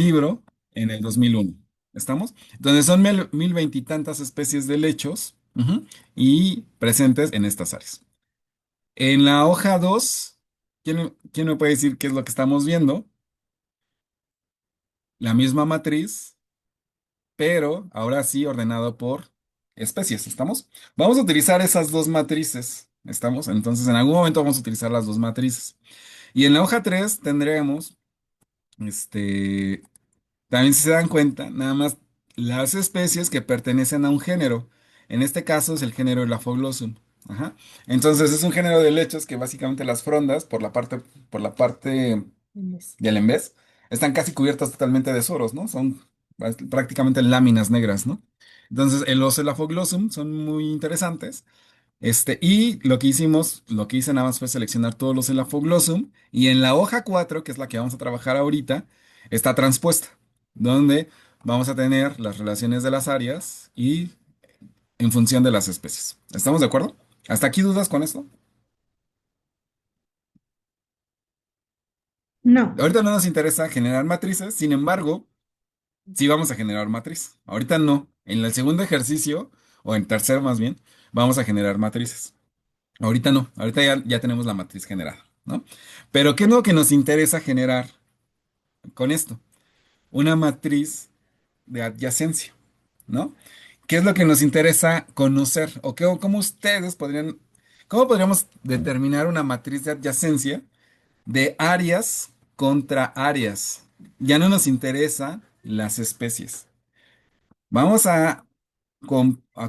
libro en el 2001. ¿Estamos? Donde son mil veintitantas especies de lechos, y presentes en estas áreas. En la hoja 2, ¿quién me puede decir qué es lo que estamos viendo? La misma matriz, pero ahora sí ordenado por especies. ¿Estamos? Vamos a utilizar esas dos matrices. ¿Estamos? Entonces, en algún momento vamos a utilizar las dos matrices. Y en la hoja 3 tendremos, este, también si se dan cuenta, nada más las especies que pertenecen a un género. En este caso es el género Elaphoglossum. Ajá. Entonces es un género de lechos que básicamente las frondas por la parte del embés están casi cubiertas totalmente de soros, ¿no? Son prácticamente láminas negras, ¿no? Entonces los Elaphoglossum son muy interesantes. Y lo que hice nada más fue seleccionar todos los Elaphoglossum y en la hoja 4, que es la que vamos a trabajar ahorita, está transpuesta, donde vamos a tener las relaciones de las áreas y en función de las especies. ¿Estamos de acuerdo? ¿Hasta aquí dudas con esto? No, Ahorita no nos interesa generar matrices, sin embargo, sí vamos a generar matriz. Ahorita no. En el segundo ejercicio, o en tercero más bien, vamos a generar matrices. Ahorita no, ahorita ya tenemos la matriz generada, ¿no? Pero ¿qué es lo que nos interesa generar con esto? Una matriz de adyacencia, ¿no? ¿Qué es lo que nos interesa conocer? ¿Cómo ustedes cómo podríamos determinar una matriz de adyacencia de áreas contra áreas? Ya no nos interesan las especies. Vamos a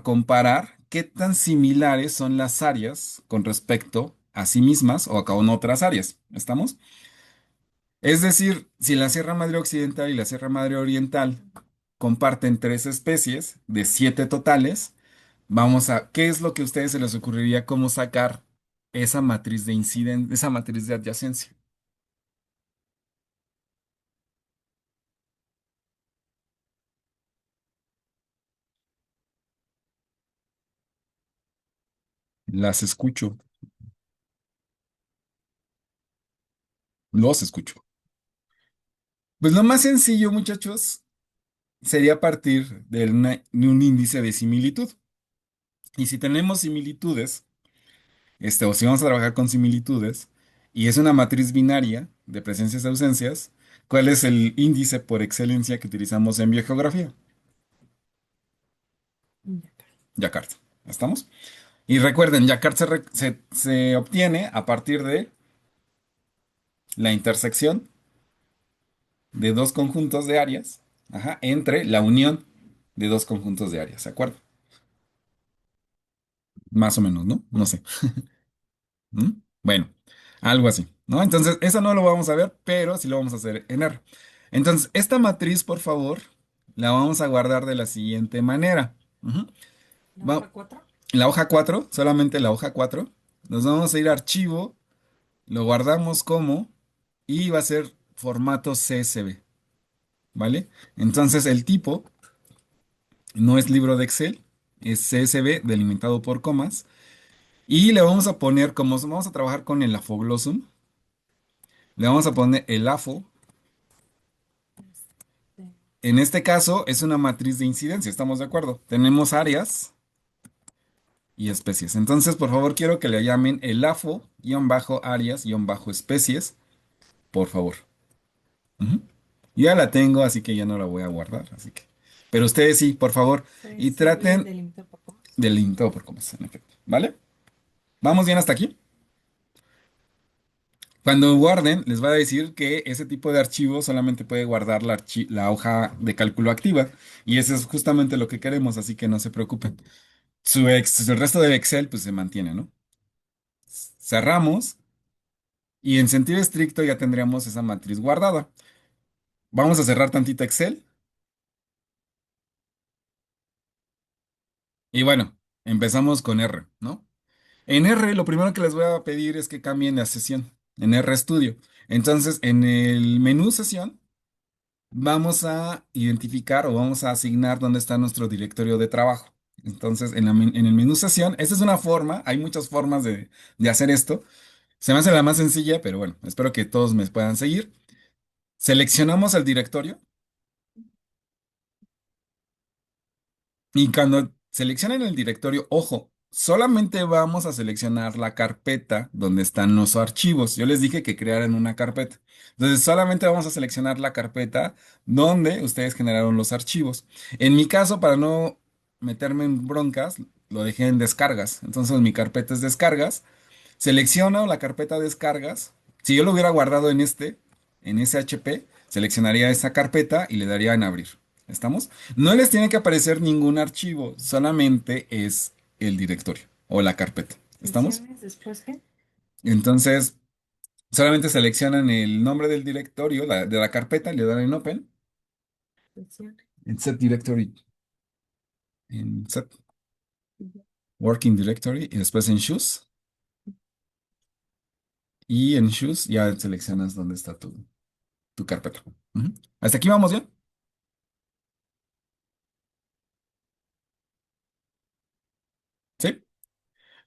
comparar qué tan similares son las áreas con respecto a sí mismas o con otras áreas. ¿Estamos? Es decir, si la Sierra Madre Occidental y la Sierra Madre Oriental comparten tres especies de siete totales, ¿qué es lo que a ustedes se les ocurriría cómo sacar esa matriz de esa matriz de adyacencia? Las escucho, los escucho. Pues lo más sencillo, muchachos, sería partir de un índice de similitud. Y si tenemos similitudes, o si vamos a trabajar con similitudes, y es una matriz binaria de presencias y ausencias, ¿cuál es el índice por excelencia que utilizamos en biogeografía? Yakarta. ¿Estamos? Y recuerden, Yakarta se obtiene a partir de la intersección de dos conjuntos de áreas, ajá, entre la unión de dos conjuntos de áreas, ¿de acuerdo? Más o menos, ¿no? No sé. ¿Mm? Bueno, algo así, ¿no? Entonces, eso no lo vamos a ver, pero sí lo vamos a hacer en R. Entonces, esta matriz, por favor, la vamos a guardar de la siguiente manera. Ujú. Va- la hoja 4, solamente la hoja 4. Nos vamos a ir a archivo, lo guardamos como, y va a ser formato CSV, ¿vale? Entonces, el tipo no es libro de Excel, es CSV delimitado por comas. Y le vamos a poner, como vamos a trabajar con el afoglossum, le vamos a poner el AFO. En este caso es una matriz de incidencia, ¿estamos de acuerdo? Tenemos áreas y especies. Entonces, por favor, quiero que le llamen el AFO-áreas-especies, por favor. Ujú. Ya la tengo, así que ya no la voy a guardar, así que. Pero ustedes sí, por favor, y traten delimitado por comas, en efecto. ¿Vale? ¿Vamos bien hasta aquí? Cuando guarden, les va a decir que ese tipo de archivo solamente puede guardar la hoja de cálculo activa. Y eso es justamente lo que queremos, así que no se preocupen. El resto del Excel pues se mantiene, ¿no? Cerramos y en sentido estricto ya tendríamos esa matriz guardada. Vamos a cerrar tantito Excel y bueno, empezamos con R, ¿no? En R lo primero que les voy a pedir es que cambien la sesión en RStudio. Entonces, en el menú sesión vamos a identificar o vamos a asignar dónde está nuestro directorio de trabajo. Entonces, en el menú sesión, esta es una forma, hay muchas formas de hacer esto. Se me hace la más sencilla, pero bueno, espero que todos me puedan seguir. Seleccionamos el directorio, Y cuando seleccionen el directorio, ojo, solamente vamos a seleccionar la carpeta donde están los archivos. Yo les dije que crearan una carpeta. Entonces, solamente vamos a seleccionar la carpeta donde ustedes generaron los archivos. En mi caso, para no meterme en broncas, lo dejé en descargas. Entonces, mi carpeta es descargas. Selecciono la carpeta descargas. Si yo lo hubiera guardado en ese HP, seleccionaría esa carpeta y le daría en abrir. ¿Estamos? No les tiene que aparecer ningún archivo, solamente es el directorio o la carpeta. ¿Estamos? Funciones después qué? Entonces, solamente seleccionan el nombre del directorio, de la carpeta, le dan en Open, Funciones. en Set Directory, en Set Working Directory y después en Choose. Y en Choose ya seleccionas dónde está tu carpeta. Ujú. ¿Hasta aquí vamos bien? ¿Sí?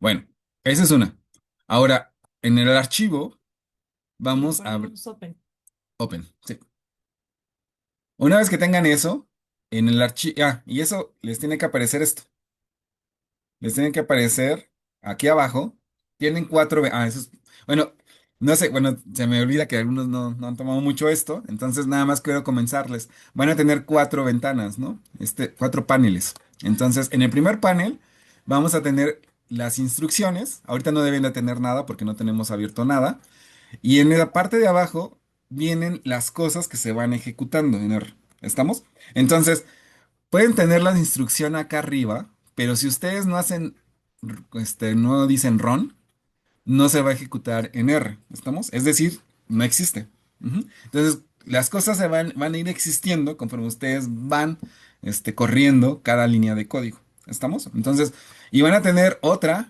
Bueno, esa es una. Ahora, en el archivo Le vamos a ponemos open. Open. Sí. Una vez que tengan eso, en el archivo, y eso les tiene que aparecer esto. Les tiene que aparecer aquí abajo. Tienen cuatro, eso es, bueno, no sé, bueno, se me olvida que algunos no han tomado mucho esto, entonces nada más quiero comenzarles. Van a tener cuatro ventanas, ¿no? Cuatro paneles. Entonces, en el primer panel vamos a tener las instrucciones. Ahorita no deben de tener nada porque no tenemos abierto nada. Y en la parte de abajo vienen las cosas que se van ejecutando en R. ¿Estamos? Entonces, pueden tener la instrucción acá arriba, pero si ustedes no hacen, no dicen run, no se va a ejecutar en R. ¿Estamos? Es decir, no existe. Ujú. Entonces, las cosas van a ir existiendo conforme ustedes van, corriendo cada línea de código. ¿Estamos? Entonces, y van a tener otro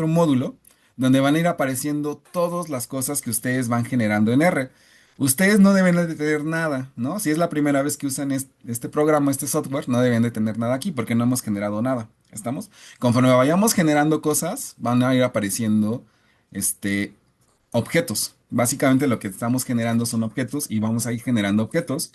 módulo donde van a ir apareciendo todas las cosas que ustedes van generando en R. Ustedes no deben de tener nada, ¿no? Si es la primera vez que usan este programa, este software, no deben de tener nada aquí porque no hemos generado nada. ¿Estamos? Conforme vayamos generando cosas, van a ir apareciendo este, objetos. Básicamente lo que estamos generando son objetos y vamos a ir generando objetos.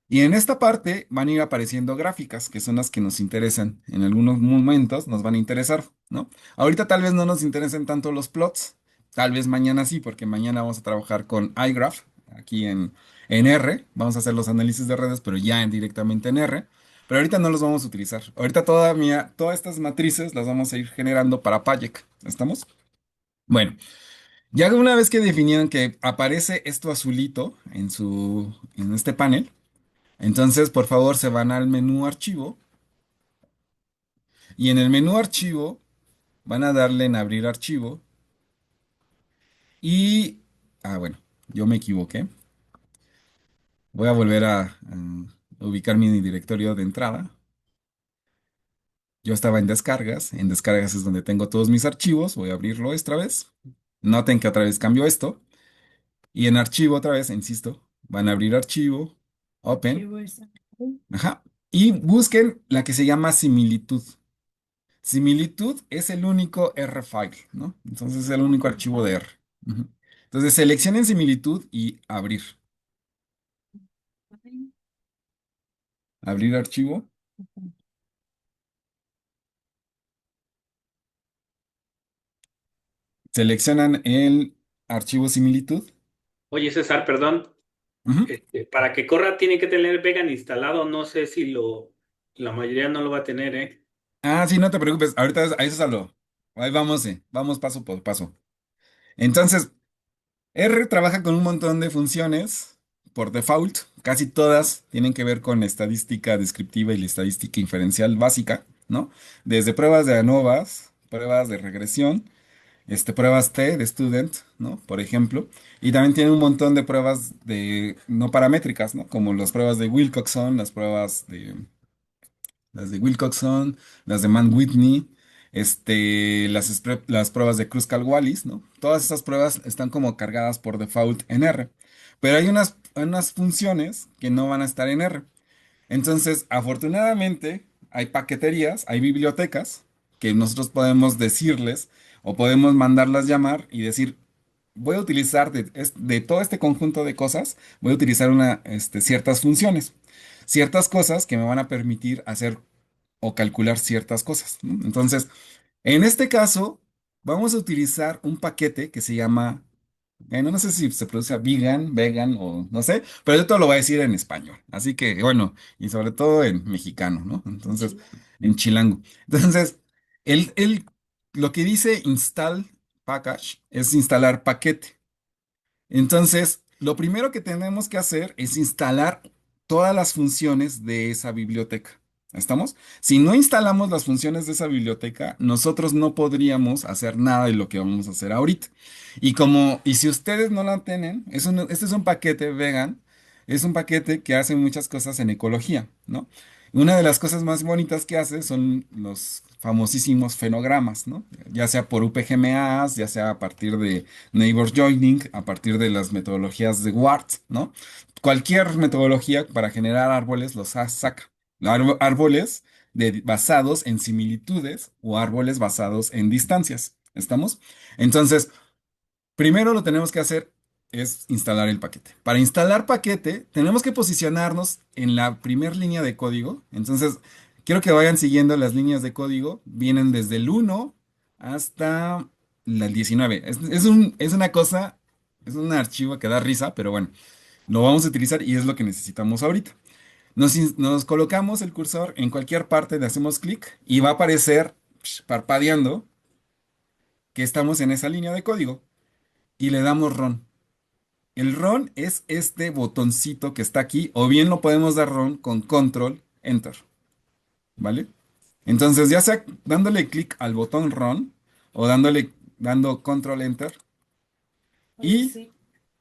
Y en esta parte van a ir apareciendo gráficas, que son las que nos interesan. En algunos momentos nos van a interesar, ¿no? Ahorita tal vez no nos interesen tanto los plots, tal vez mañana sí, porque mañana vamos a trabajar con iGraph, aquí en R. Vamos a hacer los análisis de redes, pero ya directamente en R. Pero ahorita no los vamos a utilizar. Ahorita todas estas matrices las vamos a ir generando para Payek. ¿Estamos? Bueno, ya una vez que definieron que aparece esto azulito en este panel, entonces, por favor, se van al menú archivo y en el menú archivo van a darle en abrir archivo y, bueno, yo me equivoqué. Voy a volver a ubicar mi directorio de entrada. Yo estaba en descargas es donde tengo todos mis archivos, voy a abrirlo esta vez. Noten que otra vez cambio esto y en archivo otra vez, insisto, van a abrir archivo, open, Archivo esa. ajá, y busquen la que se llama similitud. Similitud es el único R file, ¿no? Entonces es el único archivo de R. Ujú. Entonces seleccionen similitud y abrir. Abrir archivo. Seleccionan el archivo similitud. Oye, César, perdón, Ujú. para que corra tiene que tener Vegan instalado. No sé si la mayoría no lo va a tener, ¿eh? Sí, no te preocupes. Ahorita a eso es a lo. Ahí vamos, vamos paso por paso. Entonces, R trabaja con un montón de funciones por default. Casi todas tienen que ver con estadística descriptiva y la estadística inferencial básica, ¿no? Desde pruebas de ANOVAs, pruebas de regresión, pruebas T de student, ¿no? Por ejemplo. Y también tiene un montón de pruebas de no paramétricas, ¿no? Como las pruebas de Wilcoxon, las de Wilcoxon, las de Mann-Whitney, las pruebas de Kruskal-Wallis, ¿no? Todas esas pruebas están como cargadas por default en R. Pero hay unas funciones que no van a estar en R. Entonces, afortunadamente, hay paqueterías, hay bibliotecas que nosotros podemos decirles o podemos mandarlas llamar y decir, voy a utilizar de todo este conjunto de cosas, voy a utilizar ciertas funciones. ciertas cosas que me van a permitir hacer o calcular ciertas cosas, ¿no? Entonces, en este caso, vamos a utilizar un paquete que se llama, no sé si se pronuncia vegan o no sé, pero yo te lo voy a decir en español. Así que, bueno, y sobre todo en mexicano, ¿no? Entonces, en chilango. Entonces, el, lo que dice install package es instalar paquete. Entonces, lo primero que tenemos que hacer es instalar todas las funciones de esa biblioteca. ¿Estamos? Si no instalamos las funciones de esa biblioteca, nosotros no podríamos hacer nada de lo que vamos a hacer ahorita. Y si ustedes no la tienen, este es un paquete vegan, es un paquete que hace muchas cosas en ecología, ¿no? Una de las cosas más bonitas que hace son los famosísimos fenogramas, ¿no? Ya sea por UPGMAs, ya sea a partir de Neighbor Joining, a partir de las metodologías de Ward, ¿no? Cualquier metodología para generar árboles saca. Árboles basados en similitudes o árboles basados en distancias. ¿Estamos? Entonces, primero lo tenemos que hacer es instalar el paquete. Para instalar paquete, tenemos que posicionarnos en la primera línea de código. Entonces, quiero que vayan siguiendo las líneas de código. Vienen desde el 1 hasta el 19. Es una cosa, es un archivo que da risa, pero bueno, lo vamos a utilizar y es lo que necesitamos ahorita. Nos colocamos el cursor en cualquier parte, le hacemos clic y va a aparecer parpadeando que estamos en esa línea de código y le damos run. El run es este botoncito que está aquí, o bien lo podemos dar run con control enter, ¿vale? Entonces, ya sea dándole clic al botón run o dando control enter Oye, y sí.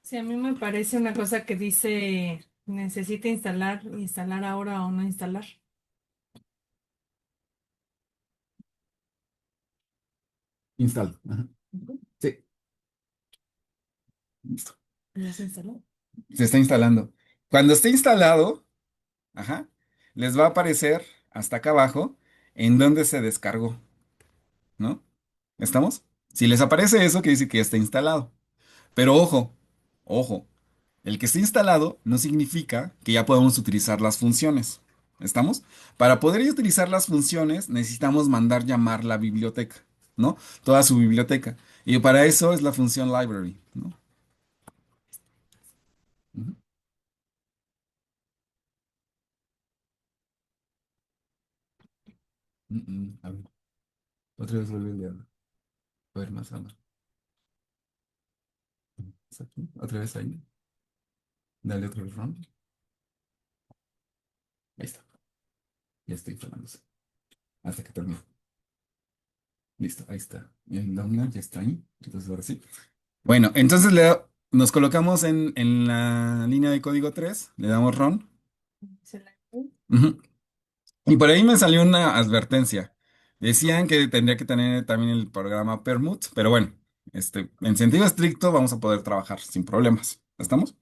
Sí, a mí me parece una cosa que dice necesita instalar ahora o no instalar. install. Ajá. Ujú. Sí, listo. ¿Ya se instaló? Se está instalando. Cuando esté instalado, ajá, les va a aparecer hasta acá abajo en donde se descargó, ¿no? ¿Estamos? Si les aparece eso, que dice que ya está instalado. Pero ojo, ojo, el que esté instalado no significa que ya podemos utilizar las funciones. ¿Estamos? Para poder utilizar las funciones necesitamos mandar llamar la biblioteca, ¿no? Toda su biblioteca. Y para eso es la función library, ¿no? Ujú. A ver, otra vez vuelve a leerlo. A ver, más alto. ¿Es aquí? Otra vez ahí. Dale otro vez run. Ahí está. Ya estoy instalándose. Hasta que termine. Listo, ahí está. Y el download ya está ahí. Entonces ahora sí. Bueno, entonces nos colocamos en la línea de código 3, le damos run. ¿Se la- Ujú. Y por ahí me salió una advertencia. Decían que tendría que tener también el programa Permut, pero bueno, en sentido estricto vamos a poder trabajar sin problemas. ¿Estamos?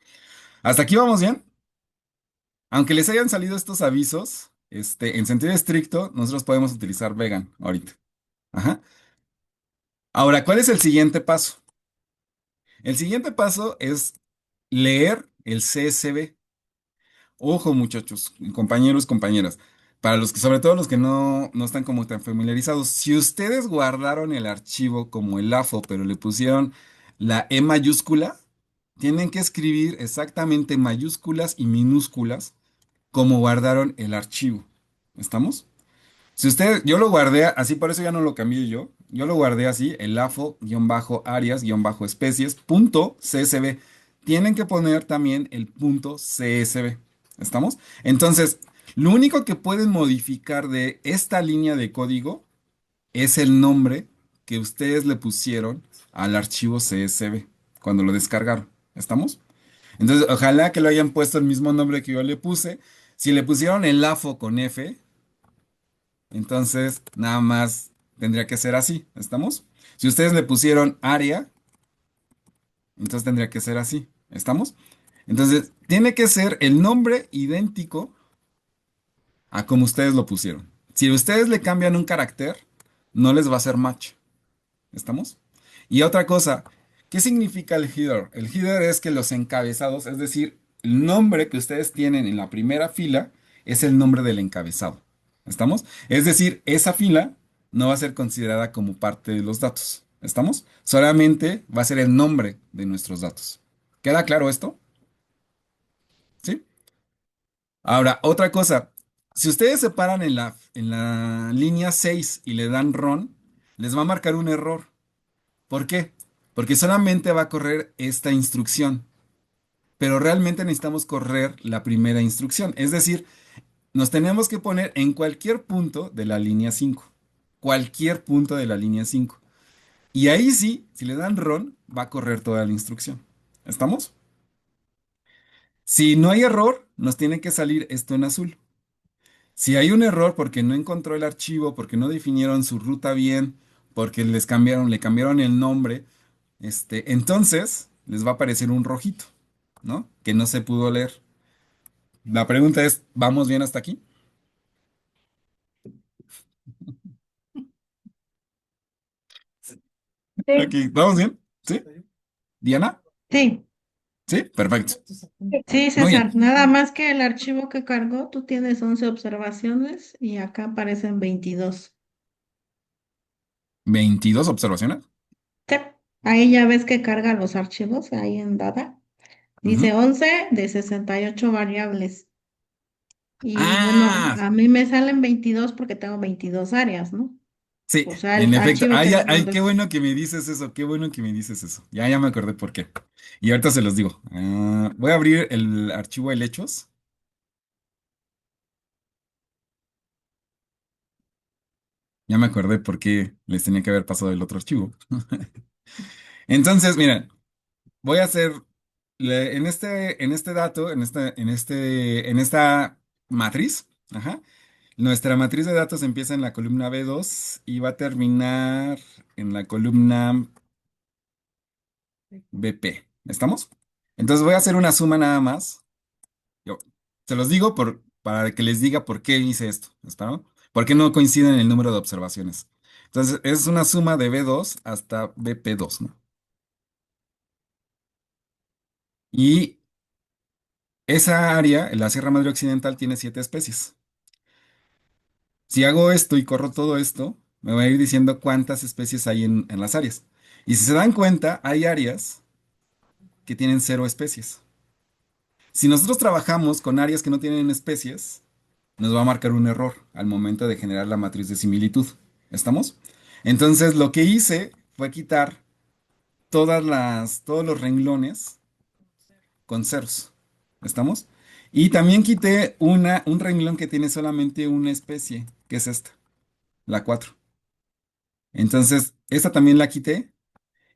Hasta aquí vamos bien. Aunque les hayan salido estos avisos, en sentido estricto, nosotros podemos utilizar vegan ahorita. Ajá. Ahora, ¿cuál es el siguiente paso? El siguiente paso es leer el CSV. Ojo, muchachos, compañeros, compañeras, para los que, sobre todo los que no están como tan familiarizados, si ustedes guardaron el archivo como el AFO, pero le pusieron la E mayúscula, tienen que escribir exactamente mayúsculas y minúsculas como guardaron el archivo. ¿Estamos? Si usted, yo lo guardé así, por eso ya no lo cambié yo. Yo lo guardé así, el AFO-arias-especies punto CSV. Tienen que poner también el punto CSV. ¿Estamos? Entonces, lo único que pueden modificar de esta línea de código es el nombre que ustedes le pusieron al archivo CSV cuando lo descargaron. ¿Estamos? Entonces, ojalá que lo hayan puesto el mismo nombre que yo le puse. Si le pusieron el AFO con F, entonces, nada más tendría que ser así, ¿estamos? Si ustedes le pusieron área, entonces tendría que ser así, ¿estamos? Entonces, tiene que ser el nombre idéntico a como ustedes lo pusieron. Si ustedes le cambian un carácter, no les va a hacer match, ¿estamos? Y otra cosa, ¿qué significa el header? El header es que los encabezados, es decir, el nombre que ustedes tienen en la primera fila, es el nombre del encabezado. ¿Estamos? Es decir, esa fila no va a ser considerada como parte de los datos. ¿Estamos? Solamente va a ser el nombre de nuestros datos. ¿Queda claro esto? ¿Sí? Ahora, otra cosa. Si ustedes se paran en la línea 6 y le dan run, les va a marcar un error. ¿Por qué? Porque solamente va a correr esta instrucción, pero realmente necesitamos correr la primera instrucción. Es decir, nos tenemos que poner en cualquier punto de la línea 5. Cualquier punto de la línea 5. Y ahí sí, si le dan run, va a correr toda la instrucción. ¿Estamos? Si no hay error, nos tiene que salir esto en azul. Si hay un error porque no encontró el archivo, porque no definieron su ruta bien, porque le cambiaron el nombre, entonces les va a aparecer un rojito, ¿no? Que no se pudo leer. La pregunta es, ¿vamos bien hasta aquí? Sí, Aquí, ¿vamos bien? ¿Sí? ¿Diana? Sí, ¿Sí? Perfecto. sí, Muy bien. César. Nada más que el archivo que cargó, tú tienes 11 observaciones y acá aparecen 22. 22 observaciones. Sí. Ahí ya ves que carga los archivos, ahí en Data. Dice Ujú. 11 de 68 variables. Y bueno, Ah, a mí me salen 22 porque tengo 22 áreas, ¿no? sí, O sea, en el efecto. archivo que Ay, ay, nos ay, mandó. qué bueno que me dices eso, qué bueno que me dices eso. Ya me acordé por qué. Y ahorita se los digo. Voy a abrir el archivo de hechos. Ya me acordé por qué les tenía que haber pasado el otro archivo. Entonces, miren, voy a hacer en este dato, en esta matriz, ajá, nuestra matriz de datos empieza en la columna B2 y va a terminar en la columna BP. ¿Estamos? Entonces voy a hacer una suma nada más. Yo se los digo para que les diga por qué hice esto. ¿Está? ¿Por qué no coinciden el número de observaciones? Entonces, es una suma de B2 hasta BP2, ¿no? Y esa área, la Sierra Madre Occidental, tiene 7 especies. Si hago esto y corro todo esto, me va a ir diciendo cuántas especies hay en las áreas. Y si se dan cuenta, hay áreas que tienen 0 especies. Si nosotros trabajamos con áreas que no tienen especies, nos va a marcar un error al momento de generar la matriz de similitud. ¿Estamos? Entonces, lo que hice fue quitar todos los renglones con ceros. ¿Estamos? Y también quité un renglón que tiene solamente una especie, que es esta, la 4. Entonces, esta también la quité.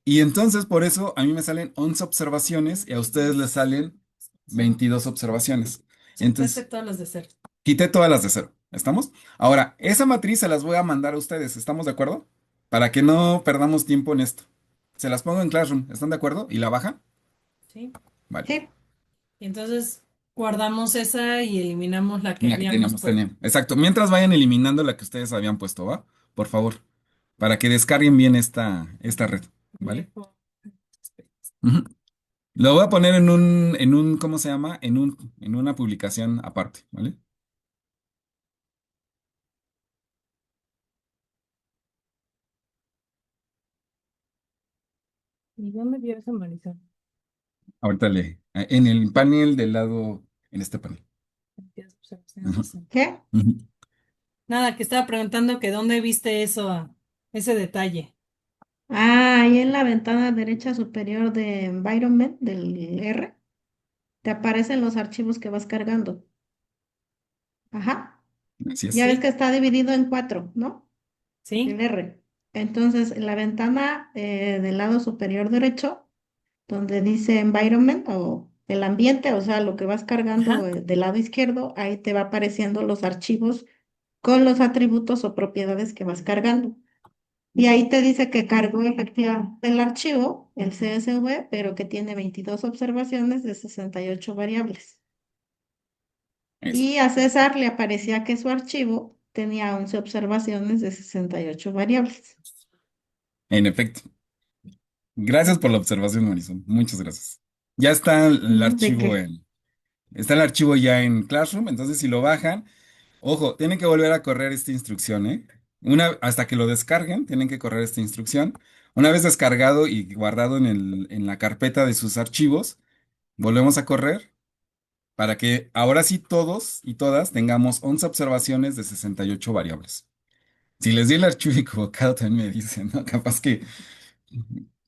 Y entonces, por eso, a mí me salen 11 observaciones y a ustedes les salen 22 observaciones. quitaste Entonces, todas las de cero. quité todas las de cero. ¿Estamos? Ahora, esa matriz se las voy a mandar a ustedes. ¿Estamos de acuerdo? Para que no perdamos tiempo en esto. Se las pongo en Classroom. ¿Están de acuerdo? ¿Y la baja? ¿Sí? Vale. Sí, Y entonces guardamos esa y eliminamos la que La que habíamos teníamos, puesto. teníamos. Exacto. Mientras vayan eliminando la que ustedes habían puesto, ¿va? Por favor. Para que descarguen bien esta red. ¿Vale? Viejo. Ujú. Lo voy a poner ¿cómo se llama? En una publicación aparte, ¿vale? ¿Y dónde vio eso, Marisol? Ahorita en el panel del lado, en este panel. Cantidad de observaciones Ujú, de cero. ¿qué? ujú. Nada, que estaba preguntando que dónde viste eso, ese detalle. Ah, ahí en la ventana derecha superior de Environment del R, te aparecen los archivos que vas cargando. Ajá. Así Ya es. ves ¿Sí? que está dividido en cuatro, ¿no? El ¿Sí? R. Entonces, en la ventana del lado superior derecho, donde dice Environment o el ambiente, o sea, lo que vas cargando Ajá. del lado izquierdo, ahí te va apareciendo los archivos con los atributos o propiedades que vas cargando. Y ahí te dice que cargó efectivamente el archivo, el CSV, pero que tiene 22 observaciones de 68 variables. Eso. Y a César le aparecía que su archivo tenía 11 observaciones de 68 variables. En efecto. Gracias por la observación, Marisol. Muchas gracias. Ya está el ¿De archivo qué? Está el archivo ya en Classroom, entonces si lo bajan, ojo, tienen que volver a correr esta instrucción, ¿eh? Hasta que lo descarguen, tienen que correr esta instrucción. Una vez descargado y guardado en la carpeta de sus archivos, volvemos a correr para que ahora sí todos y todas tengamos 11 observaciones de 68 variables. Si les di el archivo equivocado, también me dicen, ¿no? Capaz que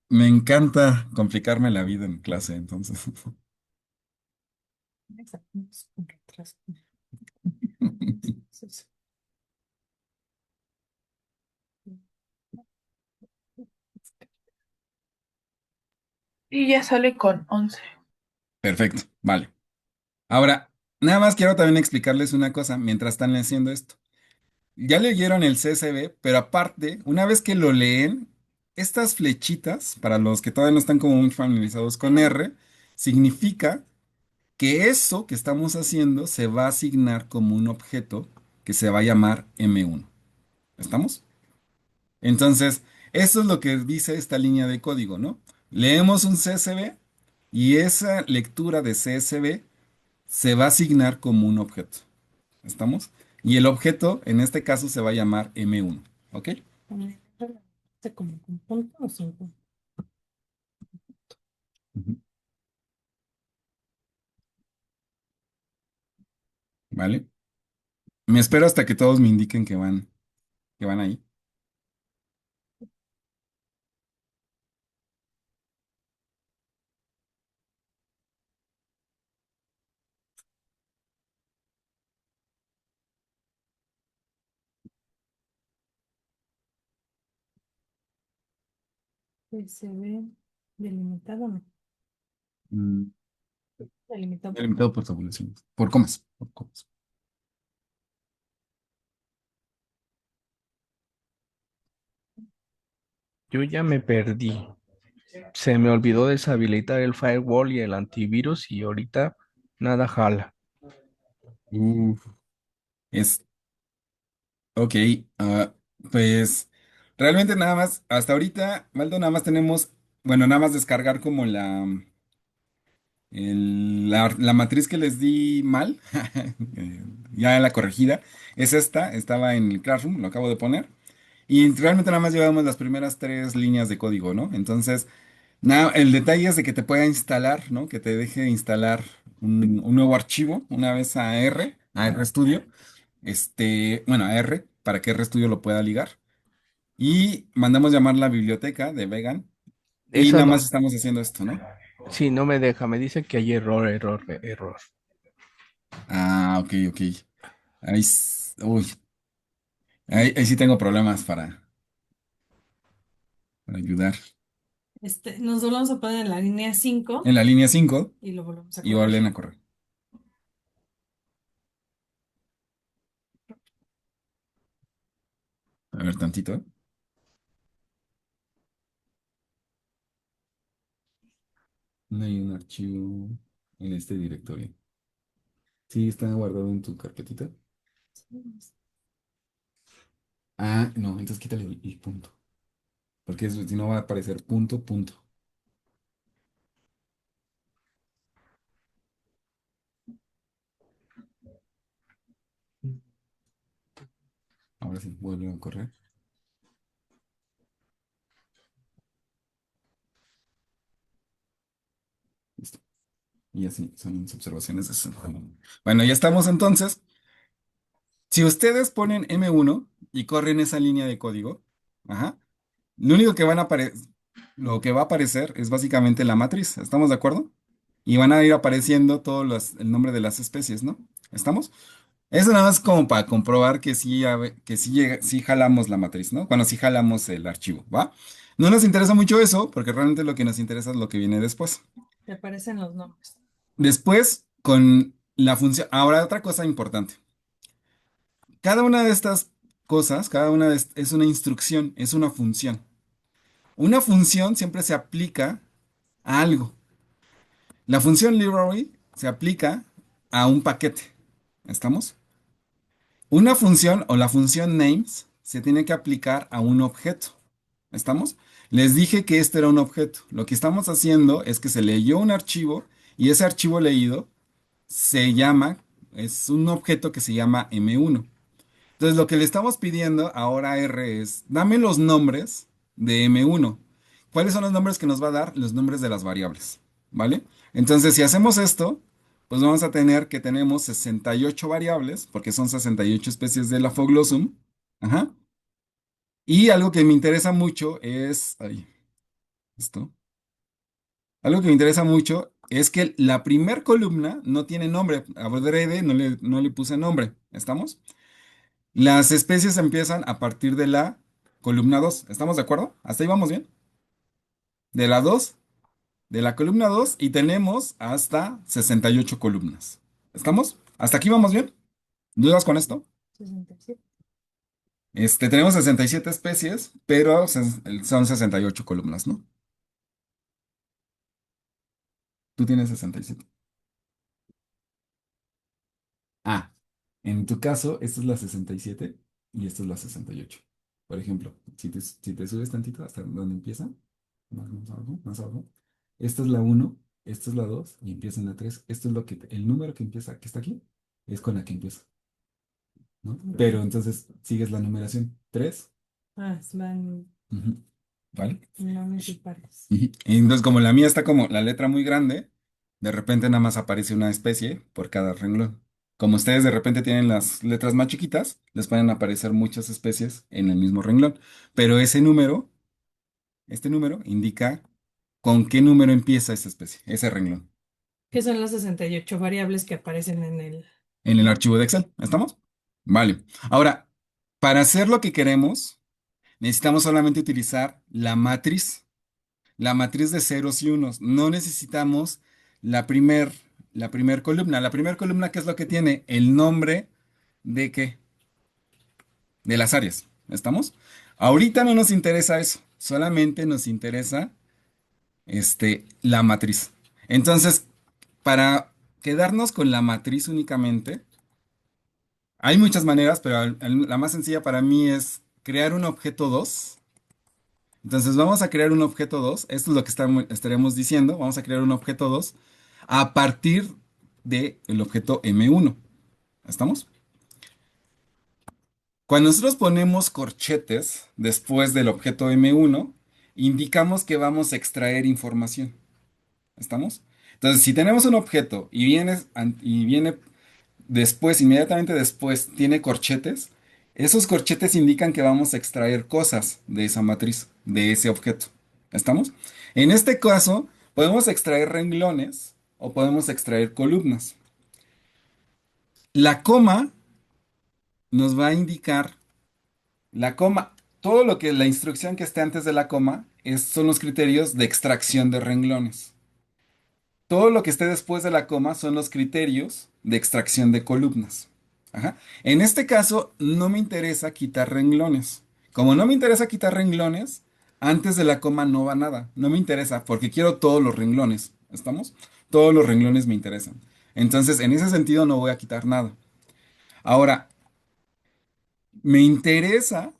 me encanta complicarme la vida en clase, entonces. Exactamente, con retraso. Y ya sale con 11. Perfecto, vale. Ahora, nada más quiero también explicarles una cosa mientras están haciendo esto. Ya leyeron el CSV, pero aparte, una vez que lo leen, estas flechitas, para los que todavía no están como muy familiarizados con R, significa que eso que estamos haciendo se va a asignar como un objeto que se va a llamar M1. ¿Estamos? Entonces, eso es lo que dice esta línea de código, ¿no? Leemos un CSV y esa lectura de CSV se va a asignar como un objeto. ¿Estamos? Y el objeto, en este caso, se va a llamar M1. ¿Ok? Como con punto o sin punto. Ujú. ¿Vale? Me espero hasta que todos me indiquen que van ahí. Se ve delimitado, ¿no? Mm, Delimitado. Delimitado por tabulaciones. Por comas. Por comas. Yo ya me perdí. Se me olvidó deshabilitar el firewall y el antivirus y ahorita nada jala. Uf. Es, ok. ah, pues realmente nada más, hasta ahorita, Maldo, nada más tenemos, bueno, nada más descargar como la matriz que les di mal, ya la corregida, es esta, estaba en el Classroom, lo acabo de poner. Y realmente nada más llevamos las primeras tres líneas de código, ¿no? Entonces, nada, el detalle es de que te pueda instalar, ¿no? Que te deje instalar un nuevo archivo una vez a RStudio, bueno, a R, para que RStudio lo pueda ligar. Y mandamos llamar la biblioteca de Vegan y Esa nada no, más estamos haciendo esto, ¿no? sí, no me deja, me dice que hay error, error. Ah, ok, ok. Uy, ahí sí tengo problemas para ayudar. Nos volvemos a poner en la línea 5 En la línea 5 y lo volvemos a y correr. vuelven a correr. A ver, tantito, ¿eh? No hay un archivo en este directorio. Sí, está guardado en tu carpetita. Ah, no, entonces quítale el punto. Porque si no va a aparecer punto, punto. Ahora sí, vuelve a correr. Listo. Y así son mis observaciones de eso. Bueno, ya estamos entonces. Si ustedes ponen M1 y corren esa línea de código, ajá, lo único que lo que va a aparecer es básicamente la matriz. ¿Estamos de acuerdo? Y van a ir apareciendo el nombre de las especies, ¿no? ¿Estamos? Eso nada más como para comprobar que sí, que sí, sí jalamos la matriz, ¿no? Bueno, sí jalamos el archivo, ¿va? No nos interesa mucho eso, porque realmente lo que nos interesa es lo que viene después. Te aparecen los nombres. Después, con la función. Ahora, otra cosa importante. Cada una de estas cosas, es una instrucción, es una función. Una función siempre se aplica a algo. La función library se aplica a un paquete. ¿Estamos? Una función o la función names se tiene que aplicar a un objeto. ¿Estamos? Les dije que este era un objeto. Lo que estamos haciendo es que se leyó un archivo y ese archivo leído se llama, es un objeto que se llama M1. Entonces, lo que le estamos pidiendo ahora a R es, dame los nombres de M1. ¿Cuáles son los nombres que nos va a dar? Los nombres de las variables, ¿vale? Entonces, si hacemos esto, pues vamos a tener que tenemos 68 variables, porque son 68 especies de la Foglossum. Ajá. Y algo que me interesa mucho es, ay, esto. Algo que me interesa mucho es que la primer columna no tiene nombre. Adrede no le puse nombre. ¿Estamos? Las especies empiezan a partir de la columna 2. ¿Estamos de acuerdo? ¿Hasta ahí vamos bien? De la 2, de la columna 2 y tenemos hasta 68 columnas. ¿Estamos? ¿Hasta aquí vamos bien? ¿Dudas con esto? 67. Tenemos 67 especies, pero son 68 columnas, ¿no? Tú tienes 67. Ah, en tu caso, esta es la 67 y esta es la 68. Por ejemplo, si te subes tantito hasta donde empieza, más abajo, más abajo. Esta es la uno, esta es la 2 y empieza en la 3. Esto es el número que empieza, que está aquí, es con la que empieza, ¿no? Pero entonces sigues la numeración. 3. Van ¿Vale? nones y pares. Ujú. Y entonces, como la mía está como la letra muy grande, de repente nada más aparece una especie por cada renglón. Como ustedes de repente tienen las letras más chiquitas, les pueden aparecer muchas especies en el mismo renglón. Pero este número indica con qué número empieza esa especie, ese renglón, ¿Qué son las 68 variables que aparecen en el... en el archivo de Excel. ¿Estamos? Vale. Ahora, para hacer lo que queremos, necesitamos solamente utilizar la matriz de ceros y unos. No necesitamos la primer, la primer columna. La primer columna, ¿qué es lo que tiene? El nombre de qué? De las áreas. ¿Estamos? Ahorita no nos interesa eso. Solamente nos interesa la matriz. Entonces, para quedarnos con la matriz únicamente, hay muchas maneras, pero la más sencilla para mí es crear un objeto 2. Entonces vamos a crear un objeto 2. Esto es lo que estaremos diciendo. Vamos a crear un objeto 2 a partir del objeto M1. ¿Estamos? Cuando nosotros ponemos corchetes después del objeto M1, indicamos que vamos a extraer información. ¿Estamos? Entonces, si tenemos un objeto y viene después, inmediatamente después, tiene corchetes, esos corchetes indican que vamos a extraer cosas de esa matriz, de ese objeto. ¿Estamos? En este caso, podemos extraer renglones o podemos extraer columnas. La coma nos va a indicar, la coma, todo lo que la instrucción que esté antes de la coma son los criterios de extracción de renglones. Todo lo que esté después de la coma son los criterios de extracción de columnas. Ajá. En este caso, no me interesa quitar renglones. Como no me interesa quitar renglones, antes de la coma no va nada. No me interesa porque quiero todos los renglones. ¿Estamos? Todos los renglones me interesan. Entonces, en ese sentido, no voy a quitar nada. Ahora, me interesa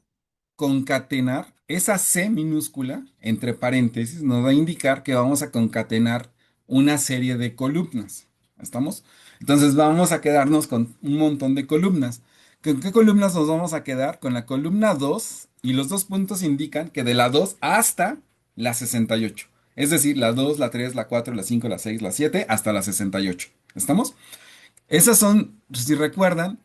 concatenar esa C minúscula entre paréntesis, nos va a indicar que vamos a concatenar una serie de columnas. ¿Estamos? Entonces vamos a quedarnos con un montón de columnas. ¿Con qué columnas nos vamos a quedar? Con la columna 2 y los dos puntos indican que de la 2 hasta la 68. Es decir, la 2, la 3, la 4, la 5, la 6, la 7 hasta la 68. ¿Estamos? Esas son, si recuerdan,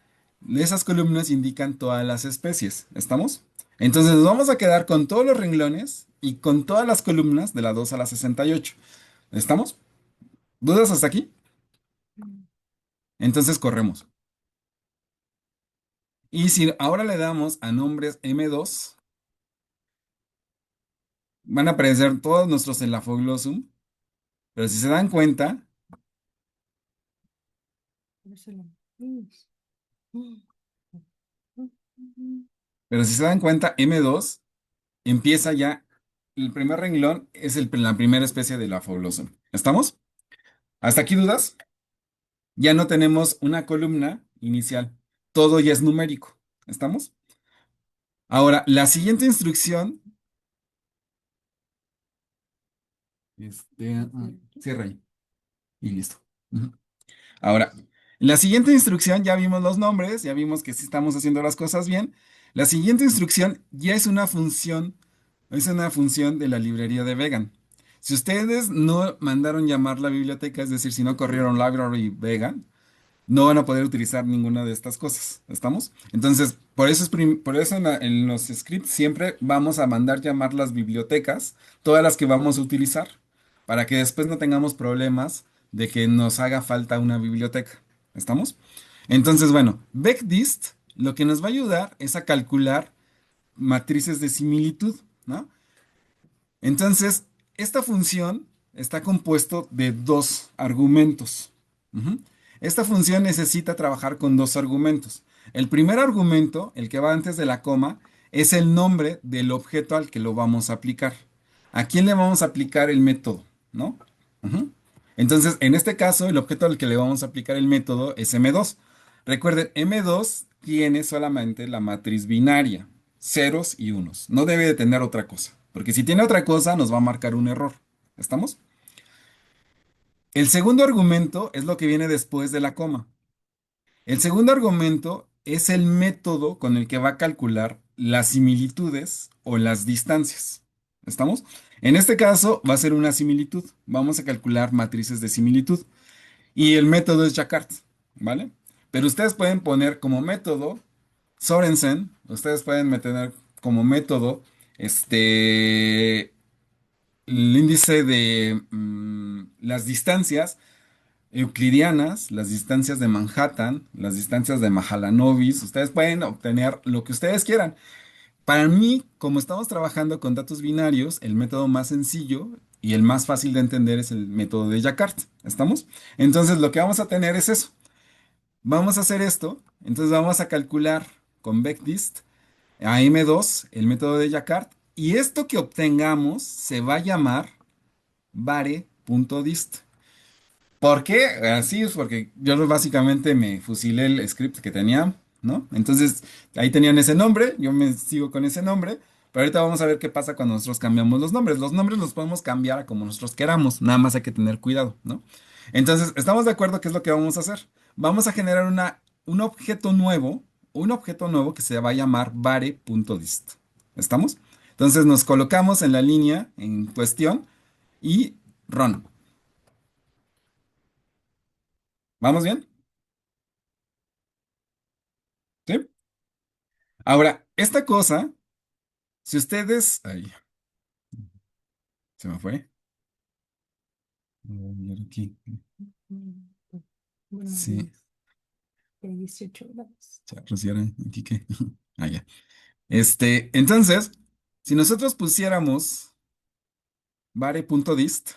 esas columnas indican todas las especies. ¿Estamos? Entonces nos vamos a quedar con todos los renglones y con todas las columnas de la 2 a la 68. ¿Estamos? ¿Dudas hasta aquí? Entonces corremos. Y si ahora le damos a nombres M2, van a aparecer todos nuestros Elaphoglossum, pero si se dan cuenta, M2 empieza ya, el primer renglón es la primera especie de Elaphoglossum. ¿Estamos? ¿Hasta aquí dudas? Ya no tenemos una columna inicial. Todo ya es numérico. ¿Estamos? Ahora, la siguiente instrucción, cierra ahí y listo. Ujú. Ahora, la siguiente instrucción, ya vimos los nombres, ya vimos que sí estamos haciendo las cosas bien. La siguiente instrucción ya es una función de la librería de Vegan. Si ustedes no mandaron llamar la biblioteca, es decir, si no corrieron library Vegan, no van a poder utilizar ninguna de estas cosas. ¿Estamos? Entonces, por eso en los scripts siempre vamos a mandar llamar las bibliotecas, todas las que vamos a utilizar, para que después no tengamos problemas de que nos haga falta una biblioteca. ¿Estamos? Entonces, bueno, Vecdist lo que nos va a ayudar es a calcular matrices de similitud, ¿no? Entonces, esta función está compuesto de dos argumentos. Ujú. Esta función necesita trabajar con dos argumentos. El primer argumento, el que va antes de la coma, es el nombre del objeto al que lo vamos a aplicar. ¿A quién le vamos a aplicar el método? ¿No? Ujú. Entonces, en este caso, el objeto al que le vamos a aplicar el método es M2. Recuerden, M2 tiene solamente la matriz binaria, ceros y unos. No debe de tener otra cosa, porque si tiene otra cosa nos va a marcar un error. ¿Estamos? El segundo argumento es lo que viene después de la coma. El segundo argumento es el método con el que va a calcular las similitudes o las distancias. ¿Estamos? En este caso va a ser una similitud. Vamos a calcular matrices de similitud. Y el método es Jacquard, ¿vale? Pero ustedes pueden poner como método Sorensen, ustedes pueden meter como método el índice de las distancias euclidianas, las distancias de Manhattan, las distancias de Mahalanobis. Ustedes pueden obtener lo que ustedes quieran. Para mí, como estamos trabajando con datos binarios, el método más sencillo y el más fácil de entender es el método de Jacquard. ¿Estamos? Entonces, lo que vamos a tener es eso. Vamos a hacer esto. Entonces, vamos a calcular con Vecdist a M2, el método de Jacquard, y esto que obtengamos se va a llamar var.dist. ¿Por qué? Así es porque yo básicamente me fusilé el script que tenía, ¿no? Entonces ahí tenían ese nombre, yo me sigo con ese nombre, pero ahorita vamos a ver qué pasa cuando nosotros cambiamos los nombres. Los nombres los podemos cambiar a como nosotros queramos, nada más hay que tener cuidado, ¿no? Entonces, estamos de acuerdo qué es lo que vamos a hacer. Vamos a generar un objeto nuevo que se va a llamar var.dist. ¿Estamos? Entonces nos colocamos en la línea en cuestión y run. ¿Vamos bien? ¿Sí? Ahora, esta cosa, si ustedes... Ay, se me fue. Voy a ver aquí. Buenos Sí, días. De 18 grados. Rociara, aquí qué. Ah, ya. Entonces, si nosotros pusiéramos vare.dist,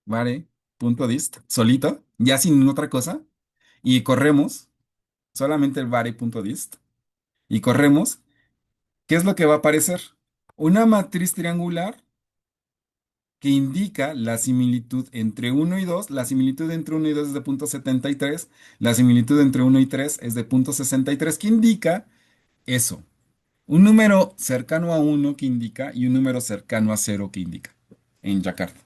vare.dist, solito, ya sin otra cosa, y corremos, solamente el vare.dist, y corremos, ¿qué es lo que va a aparecer? Una matriz triangular que indica la similitud entre uno y 2. La similitud entre uno y 2 es de 0,73. La similitud entre uno y 3 es de 0,63. ¿Qué indica eso? Un número cercano a uno que indica y un número cercano a cero que indica en Jakarta.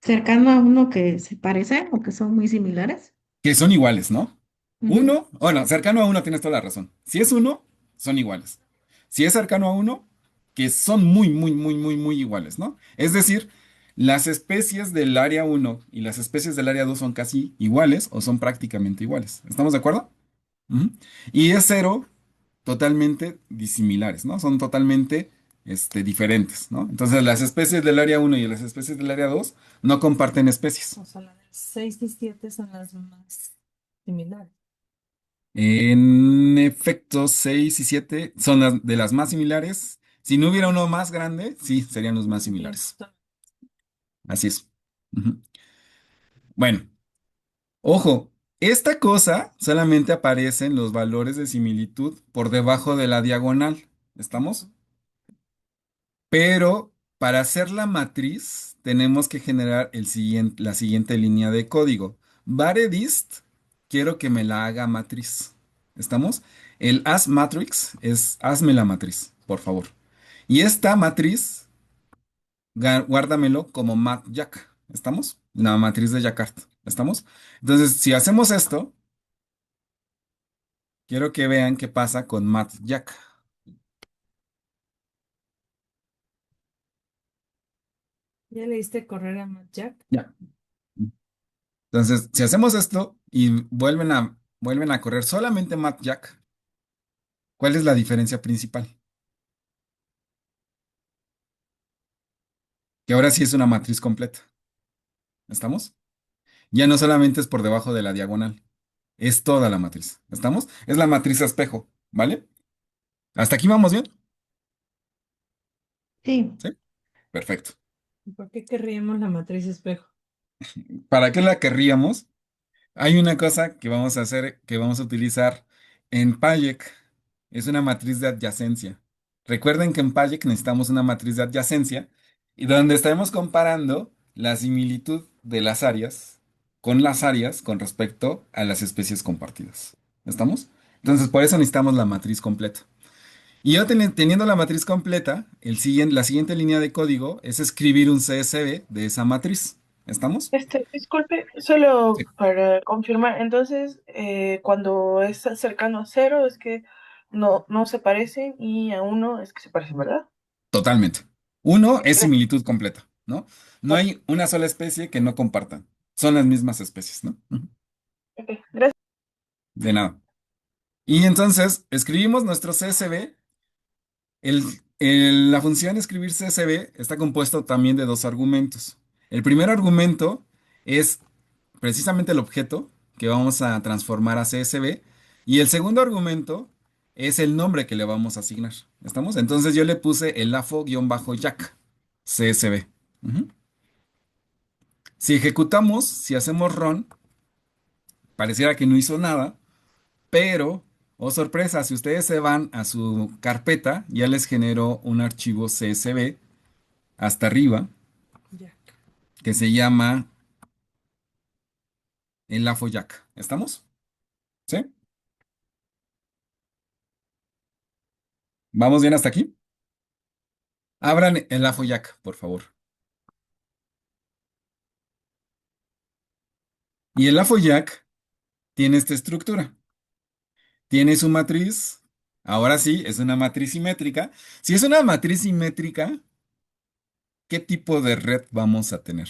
Cercano a uno que se parecen o que son muy similares. Que son iguales, ¿no? Ujú. Uno, bueno, cercano a uno tienes toda la razón. Si es uno, son iguales. Si es cercano a uno, que son muy, muy, muy, muy, muy iguales, ¿no? Es decir, las especies del área uno y las especies del área 2 son casi iguales o son prácticamente iguales. ¿Estamos de acuerdo? Ujú. Y es cero, totalmente disimilares, ¿no? Son totalmente diferentes, ¿no? Entonces, las especies del área uno y las especies del área 2 no comparten especies. O sea, las 6 y 7 son las más similares. En efecto, 6 y 7 son de las más similares. Si no hubiera uno más grande, sí, serían los más Sí, similares. Así es. Ujú. Bueno, ojo, esta cosa solamente aparece en los valores de similitud por debajo de la diagonal. ¿Estamos? Pero para hacer la matriz tenemos que generar la siguiente línea de código. Varedist, quiero que me la haga matriz. ¿Estamos? El as matrix es hazme la matriz, por favor. Y esta matriz guárdamelo como MathJack. ¿Estamos? La matriz de Jacquard. ¿Estamos? Entonces, si hacemos esto, quiero que vean qué pasa con MathJack. ¿Ya le diste correr a Matt Jack? Ya. Entonces, si hacemos esto y vuelven a correr solamente MathJack, ¿cuál es la diferencia principal? Que ahora sí es una matriz completa. ¿Estamos? Ya no solamente es por debajo de la diagonal, es toda la matriz. ¿Estamos? Es la matriz a espejo, ¿vale? ¿Hasta aquí vamos bien? Sí, ¿Sí? Perfecto. ¿Y por qué querríamos la matriz espejo? ¿Para qué la querríamos? Hay una cosa que vamos a hacer, que vamos a utilizar en Payek. Es una matriz de adyacencia. Recuerden que en Payek necesitamos una matriz de adyacencia y donde estaremos comparando la similitud de las áreas con respecto a las especies compartidas. ¿Estamos? Entonces, por eso necesitamos la matriz completa. Y yo teniendo la matriz completa, la siguiente línea de código es escribir un CSV de esa matriz. ¿Estamos? Disculpe, solo Sí. para confirmar, entonces cuando es cercano a cero es que no se parecen y a uno es que se parecen, ¿verdad? Totalmente. Uno Ok, es gracias. similitud completa, ¿no? No Ok, hay una sola especie que no compartan. Son las mismas especies, ¿no? Ujú. ok, gracias. De nada. Y entonces escribimos nuestro CSV. La función escribir CSV está compuesto también de dos argumentos. El primer argumento es precisamente el objeto que vamos a transformar a CSV. Y el segundo argumento es el nombre que le vamos a asignar. ¿Estamos? Entonces yo le puse el lafo-jack CSV. Ujú. Si ejecutamos, si hacemos run, pareciera que no hizo nada, pero, oh sorpresa, si ustedes se van a su carpeta, ya les generó un archivo CSV hasta arriba Jack. que se llama el AFOJack. ¿Estamos? ¿Sí? ¿Vamos bien hasta aquí? Abran el AFOJack, por favor. Y el AFOJack tiene esta estructura. Tiene su matriz. Ahora sí, es una matriz simétrica. Si es una matriz simétrica, ¿qué tipo de red vamos a tener?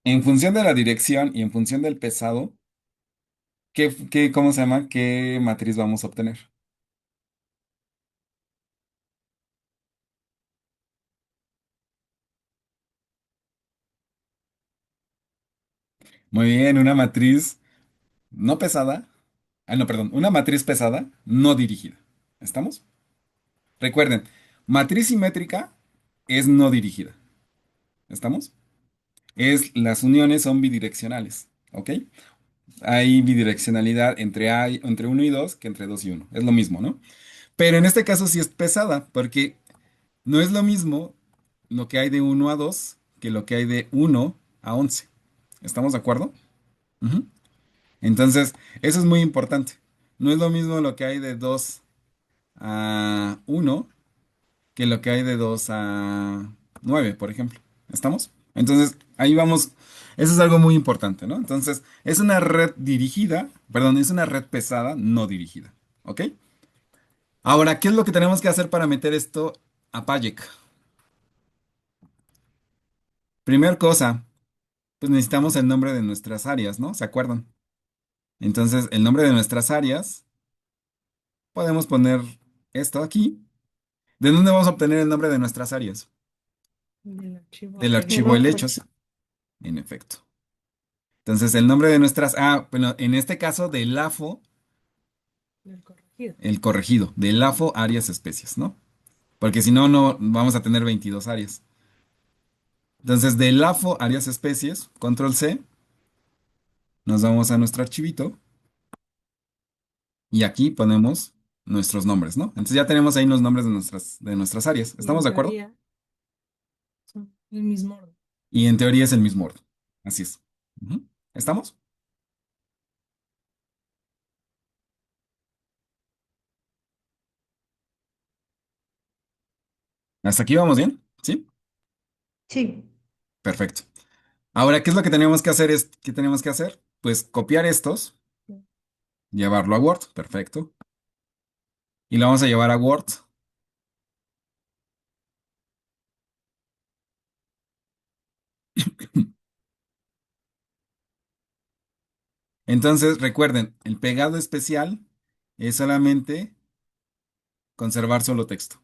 En función de la dirección y en función del pesado, ¿cómo se llama? ¿Qué matriz vamos a obtener? Muy bien, una matriz no pesada. Ah, no, perdón, una matriz pesada no dirigida. ¿Estamos? Recuerden, matriz simétrica es no dirigida. ¿Estamos? Las uniones son bidireccionales. ¿Ok? Hay bidireccionalidad entre uno y 2 que entre 2 y uno. Es lo mismo, ¿no? Pero en este caso sí es pesada, porque no es lo mismo lo que hay de 1 a 2 que lo que hay de 1 a 11. ¿Estamos de acuerdo? Ujú. Entonces, eso es muy importante. No es lo mismo lo que hay de 2 a 1 que lo que hay de 2 a 9, por ejemplo. ¿Estamos? Entonces, ahí vamos. Eso es algo muy importante, ¿no? Entonces, es una red dirigida, perdón, es una red pesada, no dirigida. ¿Ok? Ahora, ¿qué es lo que tenemos que hacer para meter esto a Payek? Primer cosa, pues necesitamos el nombre de nuestras áreas, ¿no? ¿Se acuerdan? Entonces, el nombre de nuestras áreas, podemos poner esto aquí. ¿De dónde vamos a obtener el nombre de nuestras áreas? Del archivo Del helechos. el archivo otro. helechos, en efecto. Entonces, el nombre de bueno, en este caso, del LAFO, Del corregido. el corregido, del LAFO áreas especies, ¿no? Porque si no, no vamos a tener 22 áreas. Entonces, del LAFO áreas especies, control C, nos vamos a nuestro archivito y aquí ponemos nuestros nombres, ¿no? Entonces ya tenemos ahí los nombres de nuestras áreas. Y ¿Estamos en de acuerdo? teoría son el mismo orden. Y en teoría es el mismo orden. Así es. Ujú. ¿Estamos? ¿Hasta aquí vamos bien? ¿Sí? Sí. Perfecto. Ahora, ¿qué es lo que tenemos que hacer? ¿Qué tenemos que hacer? Pues copiar estos, llevarlo a Word. Perfecto. Y lo vamos a llevar a Word. Entonces, recuerden, el pegado especial es solamente conservar solo texto.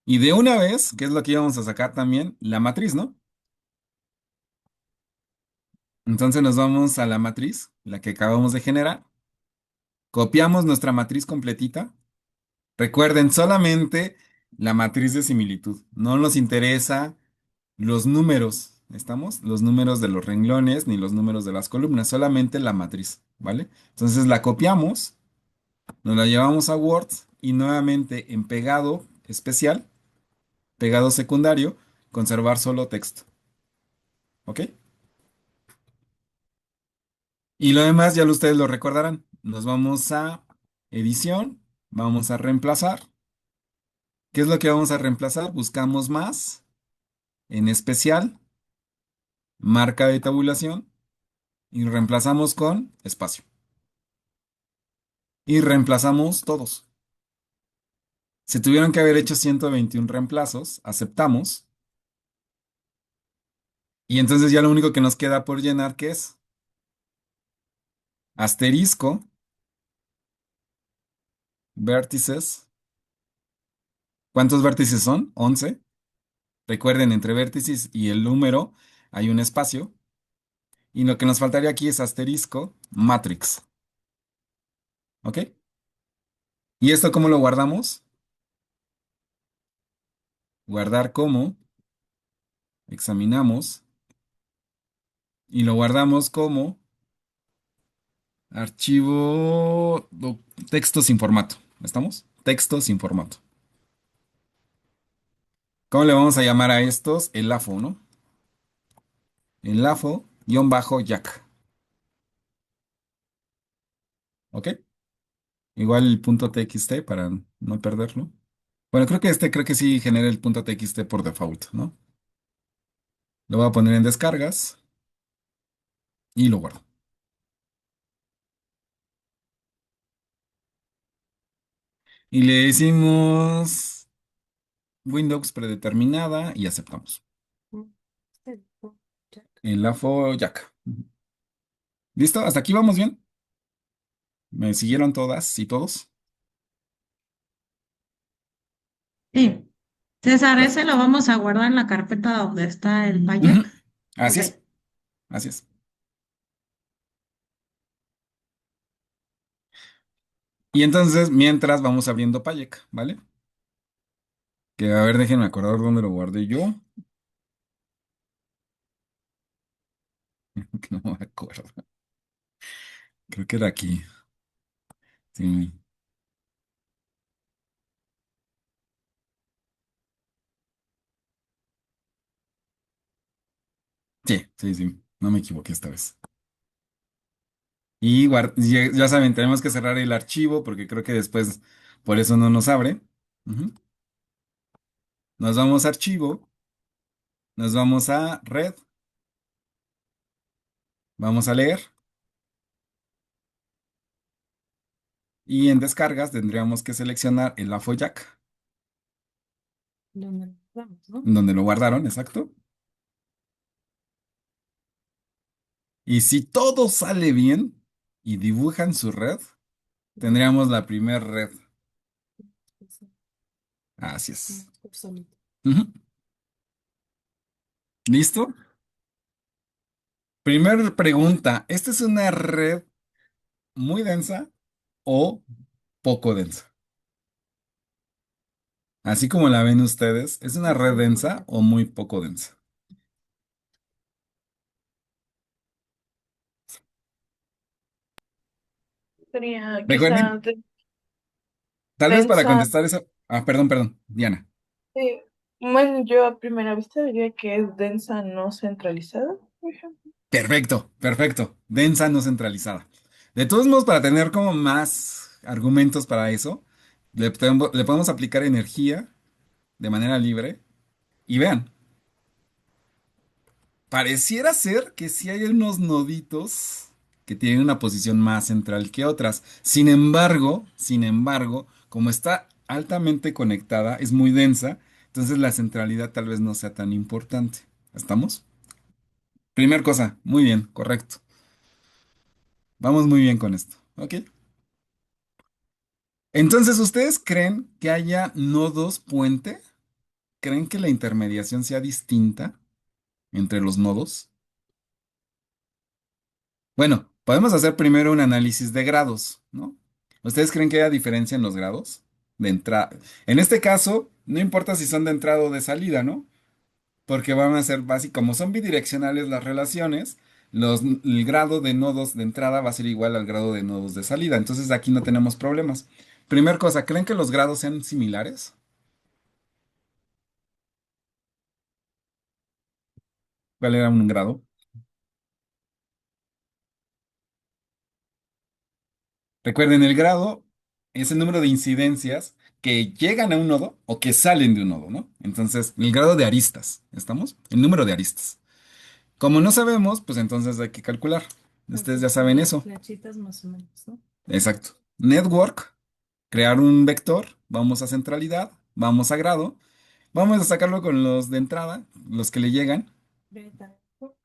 Y de una vez, ¿qué es lo que íbamos a sacar también? La matriz, ¿no? Entonces nos vamos a la matriz, la que acabamos de generar. Copiamos nuestra matriz completita. Recuerden, solamente la matriz de similitud. No nos interesa los números, ¿estamos? Los números de los renglones ni los números de las columnas, solamente la matriz, ¿vale? Entonces la copiamos, nos la llevamos a Word y nuevamente en pegado especial, pegado secundario, conservar solo texto, ¿ok? Y lo demás ya ustedes lo recordarán. Nos vamos a edición, vamos a reemplazar. ¿Qué es lo que vamos a reemplazar? Buscamos más, en especial, marca de tabulación y reemplazamos con espacio. Y reemplazamos todos. Se tuvieron que haber hecho 121 reemplazos, aceptamos. Y entonces ya lo único que nos queda por llenar, ¿qué es? Asterisco, vértices. ¿Cuántos vértices son? 11. Recuerden, entre vértices y el número hay un espacio. Y lo que nos faltaría aquí es asterisco, matrix. ¿Ok? ¿Y esto cómo lo guardamos? Guardar como, examinamos, y lo guardamos como archivo texto sin formato. ¿Estamos? Texto sin formato. ¿Cómo le vamos a llamar a estos? El LAFO, ¿no? El LAFO-jack. ¿Ok? Igual el punto TXT para no perderlo. Bueno, creo que sí genera el punto TXT por default, ¿no? Lo voy a poner en descargas y lo guardo. Y le decimos Windows predeterminada y aceptamos. El LAFO jack. ¿Listo? ¿Hasta aquí vamos bien? ¿Me siguieron todas y todos? Sí. César, ese Perfecto. lo vamos a guardar en la carpeta donde está el Ujú. Payec. Así Ok. es, así es. Y entonces, mientras vamos abriendo Payek, ¿vale? Que a ver, déjenme acordar dónde lo guardé yo. Que no me acuerdo. Creo que era aquí. Sí, sí. No me equivoqué esta vez. Y ya saben, tenemos que cerrar el archivo porque creo que después por eso no nos abre. Ujú. Nos vamos a archivo, nos vamos a red, vamos a leer y en descargas tendríamos que seleccionar el AFOJAC, ¿Dónde lo damos, no? donde lo guardaron, exacto. Y si todo sale bien y dibujan su red, tendríamos la primera red. Así es. Ujú. ¿Listo? Primer pregunta, ¿esta es una red muy densa o poco densa? Así como la ven ustedes, ¿es una red densa o muy poco densa? Sería Recuerden, quizá tal vez para densa. contestar esa... Ah, perdón, Diana. Sí, Bueno, yo a primera vista diría que es densa no centralizada, por ejemplo. Perfecto, perfecto. Densa, no centralizada. De todos modos, para tener como más argumentos para eso, le podemos aplicar energía de manera libre. Y vean, pareciera ser que sí hay unos noditos que tienen una posición más central que otras. Sin embargo, como está altamente conectada, es muy densa, entonces la centralidad tal vez no sea tan importante. ¿Estamos? Primer cosa, muy bien, correcto. Vamos muy bien con esto. ¿Ok? Entonces, ¿ustedes creen que haya nodos puente? ¿Creen que la intermediación sea distinta entre los nodos? Bueno, podemos hacer primero un análisis de grados, ¿no? ¿Ustedes creen que haya diferencia en los grados de entrada? En este caso, no importa si son de entrada o de salida, ¿no? Porque van a ser básicos, como son bidireccionales las relaciones, el grado de nodos de entrada va a ser igual al grado de nodos de salida. Entonces aquí no tenemos problemas. Primer cosa, ¿creen que los grados sean similares? ¿Cuál era un grado? Recuerden, el grado es el número de incidencias que llegan a un nodo o que salen de un nodo, ¿no? Entonces, el grado de aristas, ¿estamos? El número de aristas. Como no sabemos, pues entonces hay que calcular. Ustedes ya saben Las eso. flechitas más o menos, ¿no? Exacto. Network, crear un vector, vamos a centralidad, vamos a grado, vamos a sacarlo con los de entrada, los que le llegan. Beta network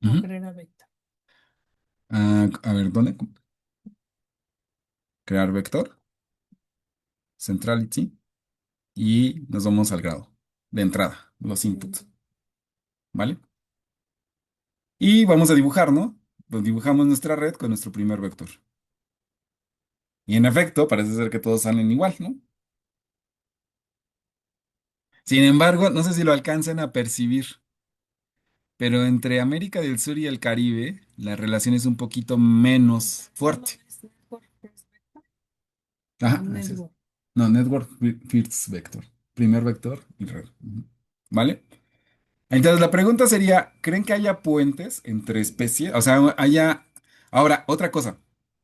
o Ujú. crear a beta. A ver, ¿dónde? Crear vector, centrality, y nos vamos al grado de entrada, los inputs. ¿Vale? Y vamos a dibujar, ¿no? Pues dibujamos nuestra red con nuestro primer vector. Y en efecto, parece ser que todos salen igual, ¿no? Sin embargo, no sé si lo alcancen a percibir, pero entre América del Sur y el Caribe, la relación es un poquito menos Solo fuerte. es network, es beta o Ajá, así es. network. No, Network First Vector. Primer vector y red. Ujú. ¿Vale? Entonces la pregunta sería, ¿creen que haya puentes entre especies? O sea, haya... Ahora, otra cosa,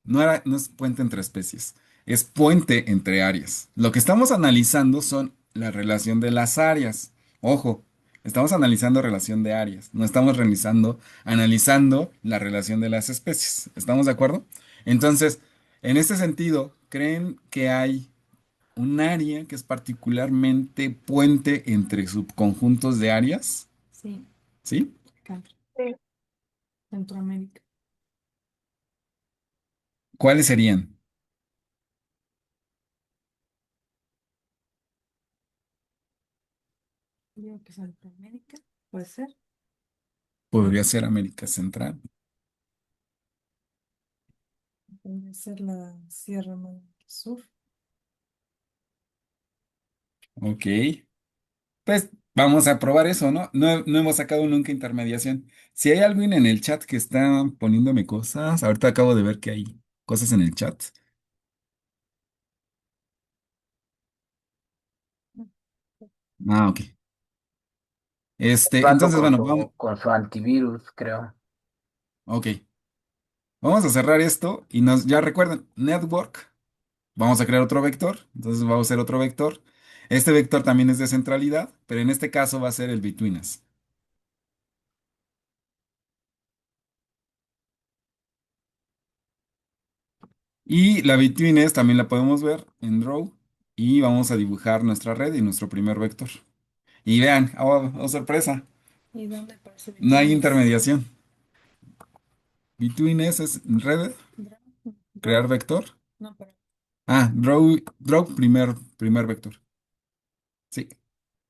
no es puente entre especies, es puente entre áreas. Lo que estamos analizando son la relación de las áreas. Ojo, estamos analizando relación de áreas, no estamos analizando la relación de las especies. ¿Estamos de acuerdo? Entonces, en este sentido, ¿creen que hay un área que es particularmente puente entre subconjuntos de áreas? Sí, ¿Sí? claro. Sí. Centroamérica. ¿Cuáles serían? Digo que Centroamérica, puede ser. Podría ser América Central. Puede ser la Sierra Madre Sur. Ok. Pues vamos a probar eso, ¿no? No hemos sacado nunca intermediación. Si hay alguien en el chat que está poniéndome cosas, ahorita acabo de ver que hay cosas en el chat. Ah, ok. Rato Entonces, bueno, vamos, con su antivirus, creo. ok. Vamos a cerrar esto y ya recuerden, network. Vamos a crear otro vector, entonces vamos a hacer otro vector. Este vector también es de centralidad, pero en este caso va a ser el between us. Y la between us también la podemos ver en Draw y vamos a dibujar nuestra red y nuestro primer vector. Y vean, oh, sorpresa, ¿Y dónde aparece no hay Bitcoin? intermediación. Between us es red, crear Draw. vector. No, pero Ah, draw primer vector. Sí.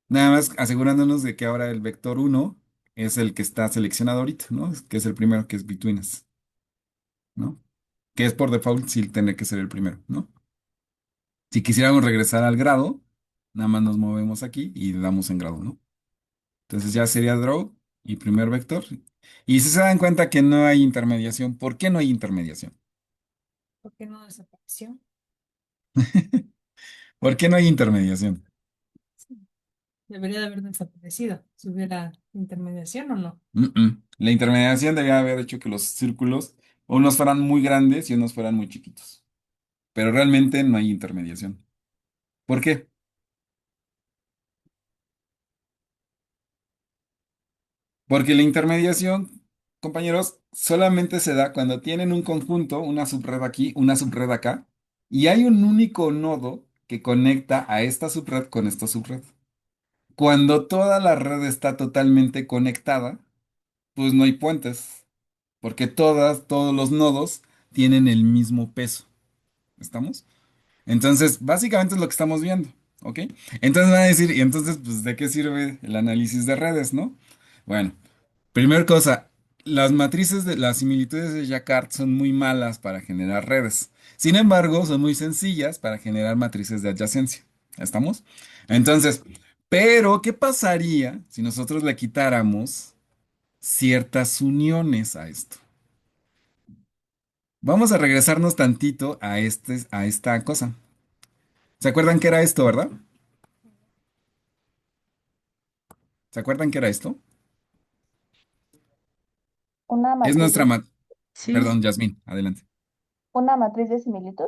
Nada más asegurándonos de que ahora el vector uno es el que está seleccionado ahorita, ¿no? Que es el primero, que es between us, ¿no? Que es por default sí tiene que ser el primero, ¿no? Si quisiéramos regresar al grado, nada más nos movemos aquí y le damos en grado, ¿no? Entonces ya sería draw y primer vector. Y si se dan cuenta que no hay intermediación, ¿por qué no hay intermediación? ¿por qué no desapareció? ¿Por qué no hay intermediación? Sí. Debería de haber desaparecido si hubiera intermediación o no. La intermediación debería haber hecho que los círculos unos fueran muy grandes y unos fueran muy chiquitos. Pero realmente no hay intermediación. ¿Por qué? Porque la intermediación, compañeros, solamente se da cuando tienen un conjunto, una subred aquí, una subred acá, y hay un único nodo que conecta a esta subred con esta subred. Cuando toda la red está totalmente conectada, pues no hay puentes, porque todos los nodos tienen el mismo peso. ¿Estamos? Entonces, básicamente es lo que estamos viendo, ¿ok? Entonces van a decir, y entonces, pues, ¿de qué sirve el análisis de redes, no? Bueno. Primera cosa, las similitudes de Jacquard son muy malas para generar redes. Sin embargo, son muy sencillas para generar matrices de adyacencia. ¿Estamos? Entonces, pero, ¿qué pasaría si nosotros le quitáramos ciertas uniones a esto? Vamos a regresarnos tantito a esta cosa. ¿Se acuerdan qué era esto, verdad? ¿Se acuerdan qué era esto? Una Es matriz nuestra de, Sí, Perdón, Yasmín, adelante. una matriz de similitud.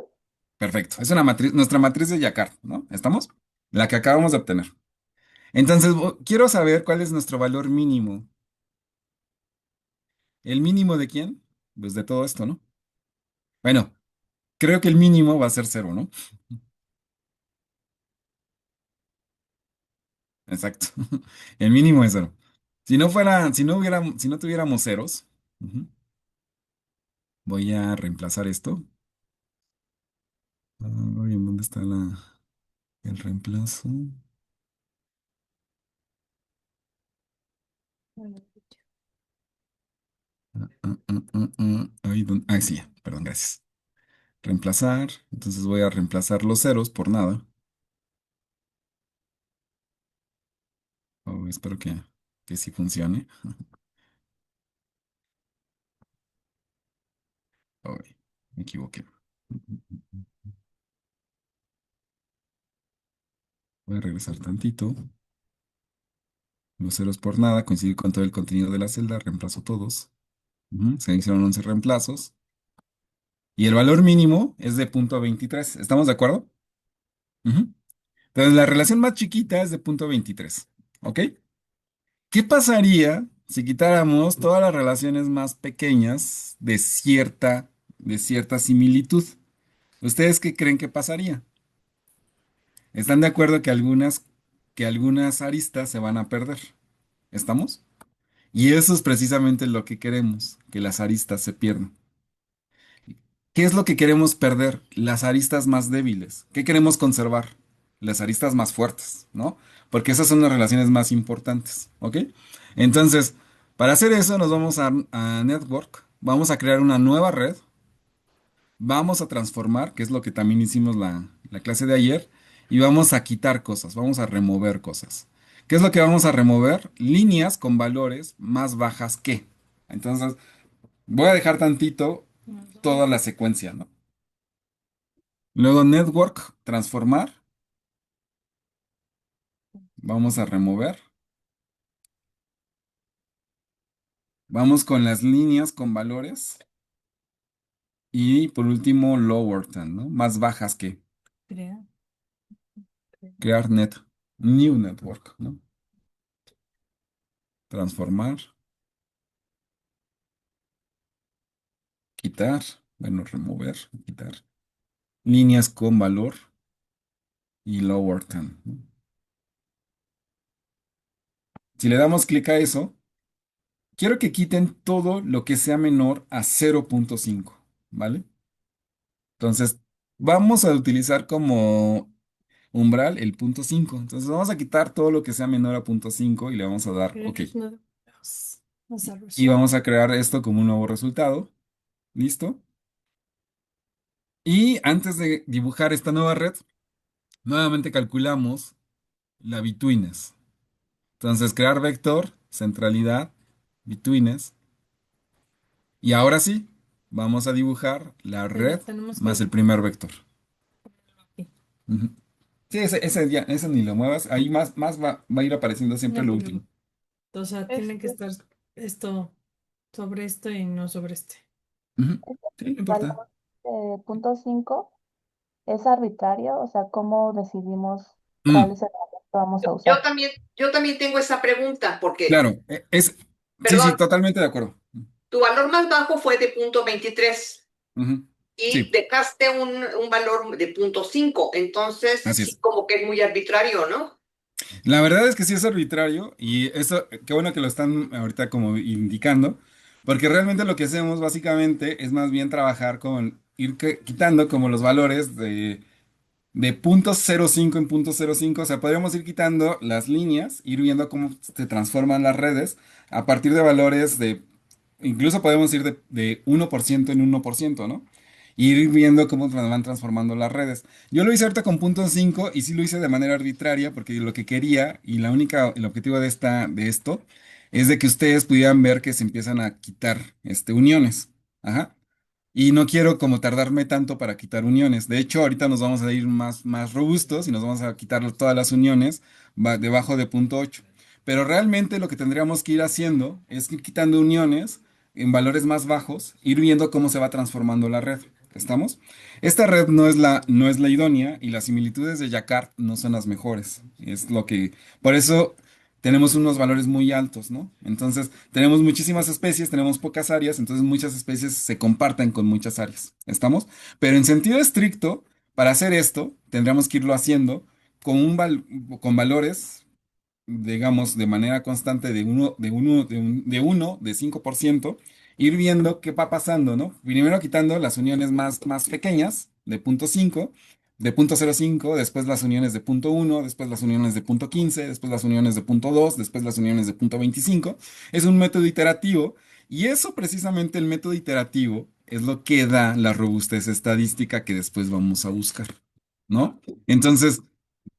Perfecto. Es una matriz, nuestra matriz de Jacquard, ¿no? ¿Estamos? La que acabamos de obtener. Entonces, quiero saber cuál es nuestro valor mínimo. ¿El mínimo de quién? Pues de todo esto, ¿no? Bueno, creo que el mínimo va a ser cero, ¿no? Exacto. El mínimo es cero. Si no tuviéramos ceros, ujú, voy a reemplazar esto. Ay, ¿en dónde está el reemplazo? Ay, sí, ya, perdón, gracias. Reemplazar. Entonces voy a reemplazar los ceros por nada. Oh, espero que sí funcione. Ay, me equivoqué. Voy a regresar tantito. Los ceros por nada, coincide con todo el contenido de la celda, reemplazo todos. Se hicieron 11 reemplazos. Y el valor mínimo es de 0.23. ¿Estamos de acuerdo? Ujú. Entonces la relación más chiquita es de 0.23. ¿Ok? ¿Qué pasaría si quitáramos todas las relaciones más pequeñas de cierta similitud? ¿Ustedes qué creen que pasaría? ¿Están de acuerdo que algunas aristas se van a perder? ¿Estamos? Y eso es precisamente lo que queremos, que las aristas se pierdan. ¿Qué es lo que queremos perder? Las aristas más débiles. ¿Qué queremos conservar? Las aristas más fuertes, ¿no? Porque esas son las relaciones más importantes, ¿ok? Entonces, para hacer eso nos vamos a Network, vamos a crear una nueva red, vamos a transformar, que es lo que también hicimos la clase de ayer, y vamos a quitar cosas, vamos a remover cosas. ¿Qué es lo que vamos a remover? Líneas con valores más bajas que. Entonces, voy a dejar tantito toda la secuencia, ¿no? Luego network, transformar, vamos a remover. Vamos con las líneas con valores. Y por último, lower than, ¿no? Más bajas que Crea. crear new network, ¿no? Transformar, quitar, bueno, remover, quitar. Líneas con valor y lower than, ¿no? Si le damos clic a eso, quiero que quiten todo lo que sea menor a 0.5, ¿vale? Entonces, vamos a utilizar como umbral el punto 5. Entonces, vamos a quitar todo lo que sea menor a punto 5 y le vamos a dar OK. Crear nuevos. Vamos a Y resolver. vamos a crear esto como un nuevo resultado. ¿Listo? Y antes de dibujar esta nueva red, nuevamente calculamos la betweenness. Entonces, crear vector, centralidad, betweenness. Y ahora sí, vamos a dibujar la Pero red tenemos más que el primer vector. aquí. Ujú. Sí, ese ni lo muevas. Ahí más va a ir apareciendo siempre No, lo pues último. no. O sea, tiene que Este, estar esto sobre esto y no sobre este. Ujú. Este Sí, no importa. valor de punto 5 es arbitrario, o sea, ¿cómo decidimos cuál Mm, es el valor que vamos a Yo usar? también, yo también tengo esa pregunta, porque, claro, sí, sí, perdón, totalmente de acuerdo. tu valor más bajo fue de punto 23 Ujú. y Sí, dejaste un valor de punto 5, entonces así sí es. como que es muy arbitrario, ¿no? La verdad es que sí es arbitrario y eso, qué bueno que lo están ahorita como indicando, porque realmente lo que hacemos básicamente es más bien trabajar con ir quitando como los valores de .05 en .05, o sea, podríamos ir quitando las líneas, ir viendo cómo se transforman las redes a partir de valores incluso podemos ir de 1% en 1%, ¿no? Y ir viendo cómo van transformando las redes. Yo lo hice ahorita con .5 y sí lo hice de manera arbitraria porque lo que quería y el objetivo de esto es de que ustedes pudieran ver que se empiezan a quitar uniones. Ajá. Y no quiero como tardarme tanto para quitar uniones. De hecho, ahorita nos vamos a ir más robustos y nos vamos a quitar todas las uniones debajo de .8. Pero realmente lo que tendríamos que ir haciendo es ir quitando uniones en valores más bajos, ir viendo cómo se va transformando la red. ¿Estamos? Esta red no es la idónea y las similitudes de Jacquard no son las mejores. Por eso tenemos unos valores muy altos, ¿no? Entonces, tenemos muchísimas especies, tenemos pocas áreas, entonces muchas especies se comparten con muchas áreas. ¿Estamos? Pero en sentido estricto, para hacer esto, tendríamos que irlo haciendo con valores, digamos, de manera constante de 5%, ir viendo qué va pasando, ¿no? Primero quitando las uniones más pequeñas, de .5, de .05, después las uniones de .1, después las uniones de .15, después las uniones de .2, después las uniones de .25. Es un método iterativo y eso precisamente el método iterativo es lo que da la robustez estadística que después vamos a buscar, ¿no? Entonces,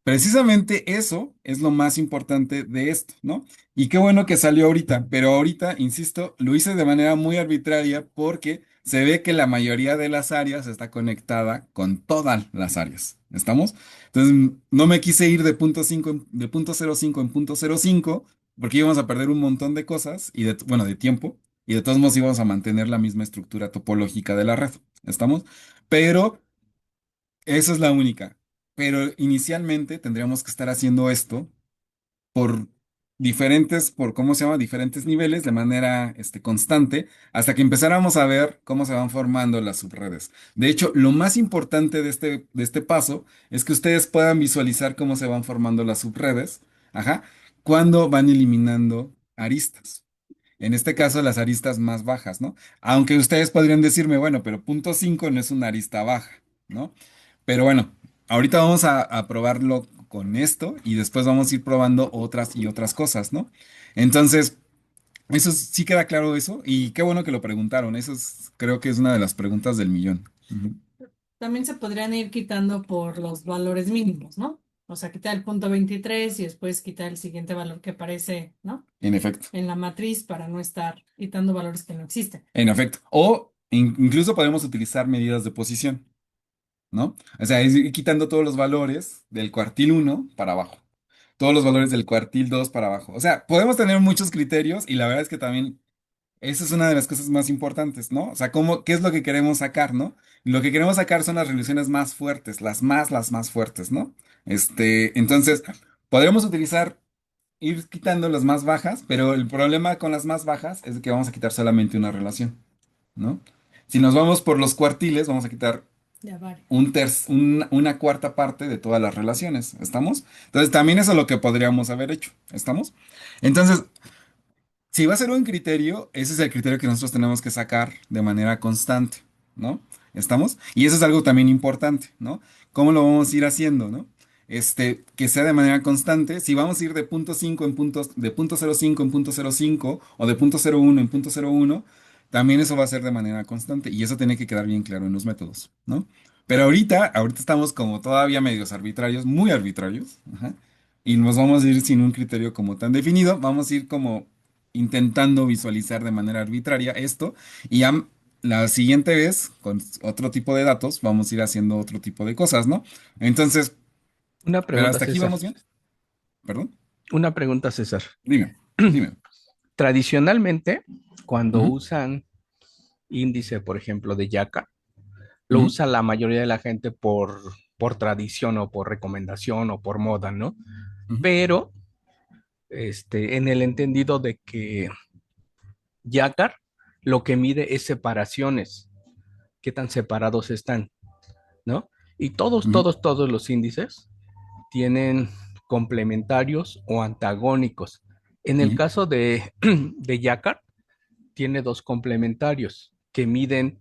precisamente eso es lo más importante de esto, ¿no? Y qué bueno que salió ahorita, pero ahorita, insisto, lo hice de manera muy arbitraria porque se ve que la mayoría de las áreas está conectada con todas las áreas. ¿Estamos? Entonces, no me quise ir de .05 en .05 porque íbamos a perder un montón de cosas bueno, de tiempo, y de todos modos íbamos a mantener la misma estructura topológica de la red. ¿Estamos? Pero esa es la única. Pero inicialmente tendríamos que estar haciendo esto por ¿cómo se llama? Diferentes niveles de manera constante hasta que empezáramos a ver cómo se van formando las subredes. De hecho, lo más importante de este paso es que ustedes puedan visualizar cómo se van formando las subredes, ajá, cuando van eliminando aristas. En este caso, las aristas más bajas, ¿no? Aunque ustedes podrían decirme, bueno, pero .5 no es una arista baja, ¿no? Pero bueno, ahorita vamos a probarlo con esto y después vamos a ir probando otras y otras cosas, ¿no? Entonces, sí queda claro eso y qué bueno que lo preguntaron. Creo que es una de las preguntas del millón. Ujú. También se podrían ir quitando por los valores mínimos, ¿no? O sea, quitar el punto 23 y después quitar el siguiente valor que aparece, ¿no? En efecto, En la matriz para no estar quitando valores que no existen. en efecto. O incluso podemos utilizar medidas de posición, ¿no? O sea, es ir quitando todos los valores del cuartil 1 para abajo, todos los valores del cuartil 2 para abajo. O sea, podemos tener muchos criterios y la verdad es que también esa es una de las cosas más importantes, ¿no? O sea, ¿qué es lo que queremos sacar, ¿no? Lo que queremos sacar son las revoluciones más fuertes, las más fuertes, ¿no? Entonces, podremos ir quitando las más bajas, pero el problema con las más bajas es que vamos a quitar solamente una relación, ¿no? Si nos vamos por los cuartiles, vamos a quitar Ya vale. una cuarta parte de todas las relaciones, ¿estamos? Entonces, también eso es lo que podríamos haber hecho, ¿estamos? Entonces, si va a ser un criterio, ese es el criterio que nosotros tenemos que sacar de manera constante, ¿no? ¿Estamos? Y eso es algo también importante, ¿no? ¿Cómo lo vamos a ir haciendo, ¿no? Que sea de manera constante. Si vamos a ir de .05 en .05 o de .01 en .01, también eso va a ser de manera constante y eso tiene que quedar bien claro en los métodos, ¿no? Pero ahorita estamos como todavía medios arbitrarios, muy arbitrarios, ajá, y nos vamos a ir sin un criterio como tan definido, vamos a ir como intentando visualizar de manera arbitraria esto y ya la siguiente vez, con otro tipo de datos, vamos a ir haciendo otro tipo de cosas, ¿no? Entonces, Una Pero pregunta, hasta aquí César. vamos bien. Perdón. Una pregunta, César. Dime, dime. Tradicionalmente, cuando Ujú, usan índice, por ejemplo, de yaca, lo ujú, usa la mayoría de la gente por tradición o por recomendación o por moda, ¿no? ujú, Pero en el entendido de que Yacar lo que mide es separaciones, qué tan separados están, ¿no? Y ujú, todos los índices tienen complementarios o antagónicos. En el ujú, caso de Yacar, tiene dos complementarios que miden,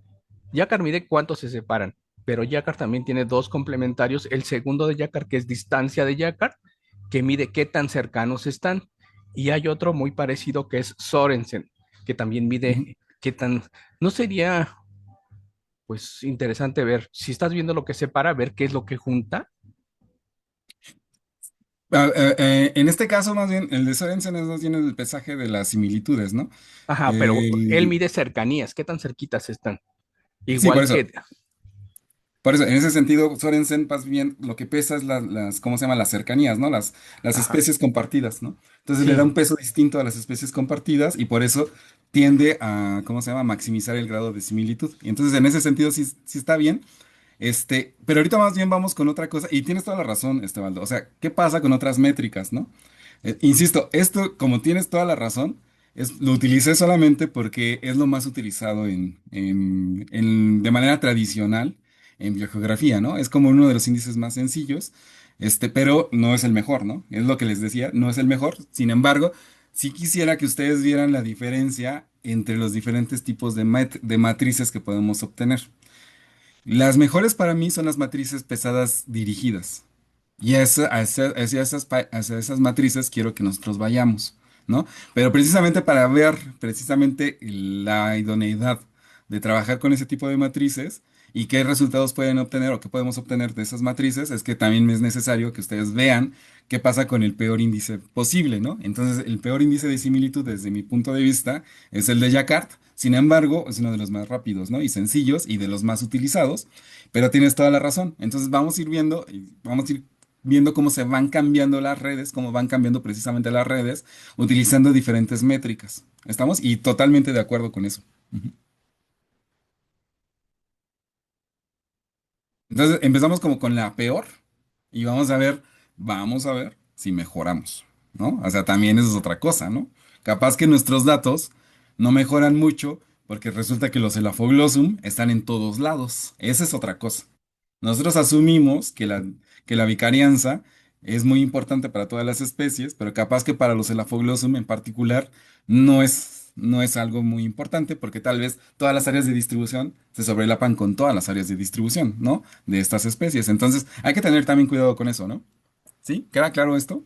Yacar mide cuántos se separan, pero Yacar también tiene dos complementarios, el segundo de Yacar, que es distancia de Yacar, que mide qué tan cercanos están, y hay otro muy parecido que es Sorensen, que también ujú. mide qué tan, no sería pues interesante ver, si estás viendo lo que separa, ver qué es lo que junta. En este caso, más bien, el de Sorensen es más bien el pesaje de las similitudes, ¿no? Ajá, pero él El- mide cercanías, qué tan cerquitas están. sí, por Igual eso. que, Por eso, en ese sentido, Sorensen más bien lo que pesa es ¿cómo se llama? Las cercanías, ¿no? Las ajá, especies compartidas, ¿no? Entonces le da un sí, peso distinto a las especies compartidas y por eso tiende a, ¿cómo se llama? Maximizar el grado de similitud. Y entonces en ese sentido sí, sí está bien. Pero ahorita más bien vamos con otra cosa y tienes toda la razón, Estebaldo. O sea, ¿qué pasa con otras métricas, no? Insisto, esto, como tienes toda la razón, lo utilicé solamente porque es lo más utilizado de manera tradicional en biogeografía, ¿no? Es como uno de los índices más sencillos, pero no es el mejor, ¿no? Es lo que les decía, no es el mejor. Sin embargo, sí quisiera que ustedes vieran la diferencia entre los diferentes tipos de matrices que podemos obtener. Las mejores para mí son las matrices pesadas dirigidas. Y hacia esas matrices quiero que nosotros vayamos, ¿no? Pero precisamente para ver precisamente la idoneidad de trabajar con ese tipo de matrices y qué resultados pueden obtener o qué podemos obtener de esas matrices, es que también es necesario que ustedes vean qué pasa con el peor índice posible, ¿no? Entonces, el peor índice de similitud desde mi punto de vista es el de Jacquard. Sin embargo, es uno de los más rápidos, ¿no? Y sencillos y de los más utilizados. Pero tienes toda la razón. Entonces vamos a ir viendo y vamos a ir viendo cómo se van cambiando las redes, cómo van cambiando precisamente las redes, utilizando diferentes métricas. ¿Estamos? Y totalmente de acuerdo con eso. Ujú. Entonces empezamos como con la peor y vamos a ver si mejoramos, ¿no? O sea, también eso es otra cosa, ¿no? Capaz que nuestros datos no mejoran mucho porque resulta que los Elaphoglossum están en todos lados. Esa es otra cosa. Nosotros asumimos que la vicarianza es muy importante para todas las especies, pero capaz que para los Elaphoglossum en particular no es algo muy importante porque tal vez todas las áreas de distribución se sobrelapan con todas las áreas de distribución, ¿no? De estas especies. Entonces, hay que tener también cuidado con eso, ¿no? ¿Sí? ¿Queda claro esto?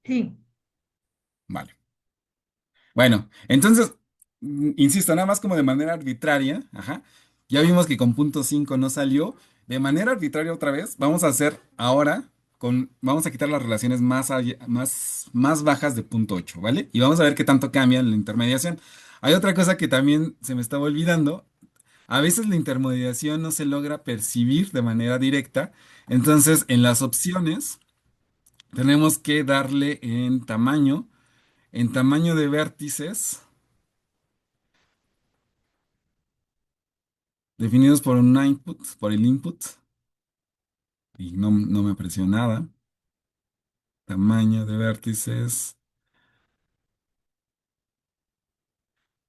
Sí. Vale. Bueno, entonces, insisto, nada más como de manera arbitraria, ajá, ya vimos que con punto 5 no salió, de manera arbitraria otra vez, vamos a hacer ahora, vamos a quitar las relaciones más bajas de punto 8, ¿vale? Y vamos a ver qué tanto cambia en la intermediación. Hay otra cosa que también se me estaba olvidando, a veces la intermediación no se logra percibir de manera directa, entonces en las opciones tenemos que darle en tamaño de vértices. Definidos por un input, por el input, y no me apareció nada. Tamaño de vértices.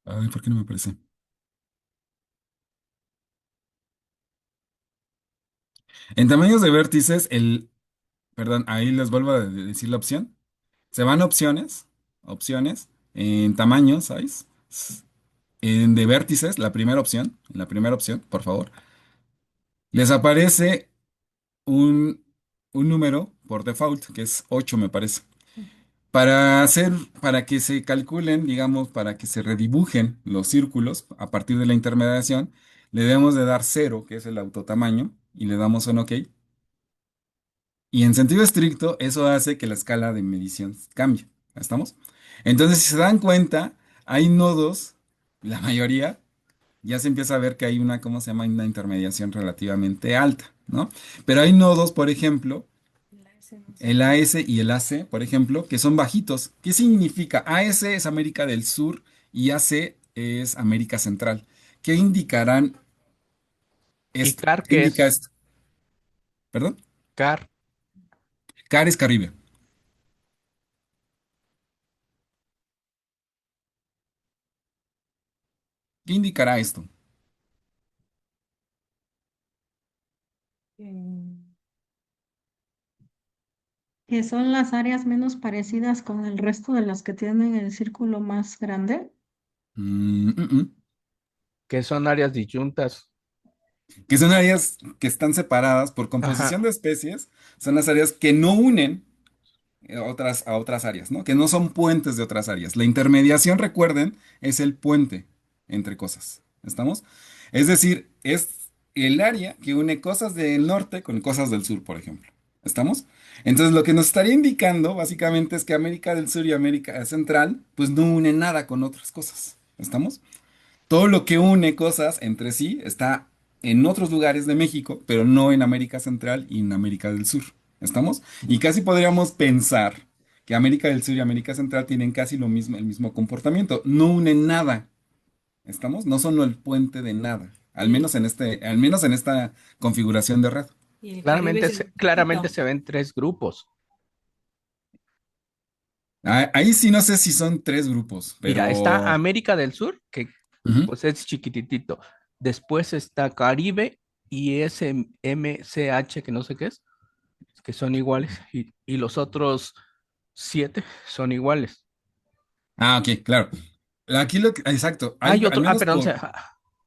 Ay, ¿por qué no me aparece? En tamaños de vértices, perdón, ahí les vuelvo a decir la opción. Se van a opciones, en tamaños, ¿sabes? En de vértices, la primera opción, por favor. Les aparece un, un número por default, que es 8 me parece. Para que se calculen, digamos, para que se redibujen los círculos a partir de la intermediación, le debemos de dar cero, que es el autotamaño, y le damos un OK. Y en sentido estricto, eso hace que la escala de medición cambie. ¿Estamos? Entonces, si se dan cuenta, hay nodos, la mayoría, ya se empieza a ver que hay una, ¿cómo se llama? Una intermediación relativamente alta. ¿no? Pero hay nodos, por ejemplo, La S no sé. el AS y el AC, por ejemplo, que son bajitos. ¿Qué significa? AS es América del Sur y AC es América Central. ¿Qué indicarán ¿Y esto? CAR ¿Qué qué indica es? esto? ¿Perdón? CAR. CAR es Caribe. ¿Qué indicará esto? Eh, Que son las áreas menos parecidas con el resto de las que tienen el círculo más grande. Mm. Que son áreas disyuntas. Que son áreas que están separadas por composición Ajá. de especies, son las áreas que no unen a otras áreas, ¿no? Que no son puentes de otras áreas. La intermediación, recuerden, es el puente entre cosas. ¿Estamos? Es decir, es el área que une cosas del norte con cosas del sur, por ejemplo. ¿Estamos? Entonces, lo que nos estaría indicando, básicamente, es que América del Sur y América Central, pues no unen nada con otras cosas. ¿Estamos? Todo lo que une cosas entre sí está en otros lugares de México, pero no en América Central y en América del Sur. ¿Estamos? Y casi podríamos pensar que América del Sur y América Central tienen casi lo mismo, el mismo comportamiento. No unen nada. ¿Estamos? No son el puente de nada. y, Al menos en esta configuración de red. y el Caribe Claramente es el se, claramente chiquito. se ven tres grupos. Ahí sí no sé si son tres grupos, Mira, está pero... América del Sur, que Ujú. pues es chiquititito. Después está Caribe y SMCH, que no sé qué es, que son iguales. Y los otros 7 son iguales. Ah, ok, claro. Aquí exacto, hay Hay al otro, menos perdón, por...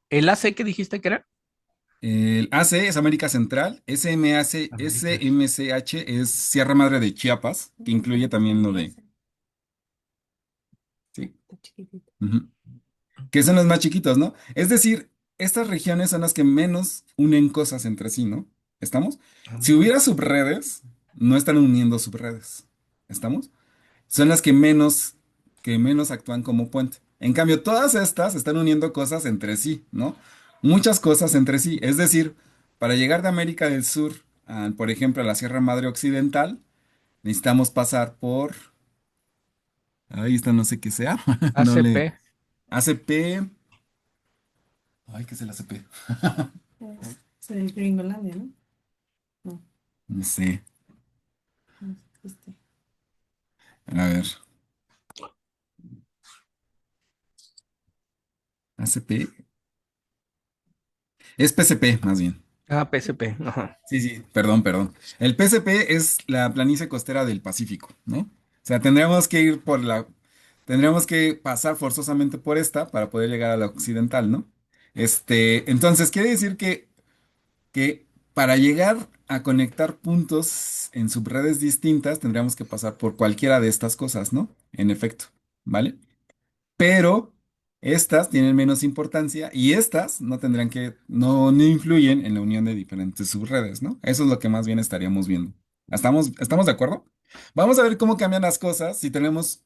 el AC que dijiste que era. El AC es América Central, América del Sur. SMCH es Sierra Madre de Chiapas, que incluye también lo de, Ese, sí, está chiquitito. ujú, que son los más chiquitos, ¿no? Es decir, estas regiones son las que menos unen cosas entre sí, ¿no? ¿Estamos? Si hubiera subredes, no están uniendo subredes, ¿estamos? Son las que menos actúan como puente. En cambio, todas estas están uniendo cosas entre sí, ¿no? Muchas cosas entre sí. Es decir, para llegar de América del Sur, por ejemplo, a la Sierra Madre Occidental, necesitamos pasar por, ahí está, no sé qué sea, no le, ACP. ACP, ay, ¿qué es el ACP? Es el Gringolandia, ¿no? No, No sé, no existe. a ver, ACP, es PCP más bien. Ah, PSP. Ajá. Sí, sí, perdón, perdón. El PCP es la planicie costera del Pacífico, ¿no? O sea, tendríamos que pasar forzosamente por esta para poder llegar a la occidental, ¿no? Entonces quiere decir que para llegar a conectar puntos en subredes distintas tendríamos que pasar por cualquiera de estas cosas, ¿no? En efecto, ¿vale? Pero estas tienen menos importancia y estas no influyen en la unión de diferentes subredes, ¿no? Eso es lo que más bien estaríamos viendo. ¿Estamos de acuerdo? Vamos a ver cómo cambian las cosas si tenemos,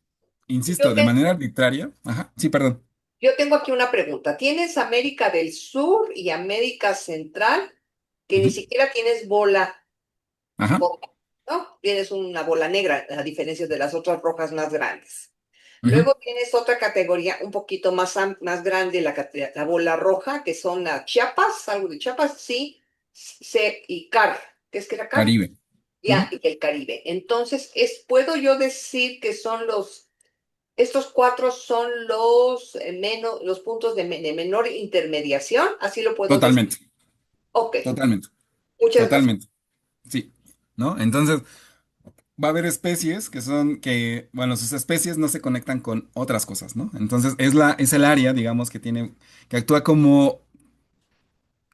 Yo, insisto, de te- manera arbitraria. Ajá, sí, perdón. yo tengo aquí una pregunta. ¿Tienes América del Sur y América Central que ni Ujú. siquiera tienes bola Ajá. roja, ¿no? Tienes una bola negra, a diferencia de las otras rojas más grandes. Ujú. Luego tienes otra categoría un poquito más grande, la bola roja, que son las Chiapas, algo de Chiapas, sí, C y CAR. ¿Qué es que era CAR? Caribe. Ya, Ujú. y el Caribe. Entonces, ¿puedo yo decir que estos cuatro son los puntos de menor intermediación? Así lo puedo decir. Totalmente, Ok, totalmente, muchas gracias. totalmente. Sí, ¿no? Entonces, va a haber especies bueno, sus especies no se conectan con otras cosas, ¿no? Entonces, es el área, digamos, que actúa como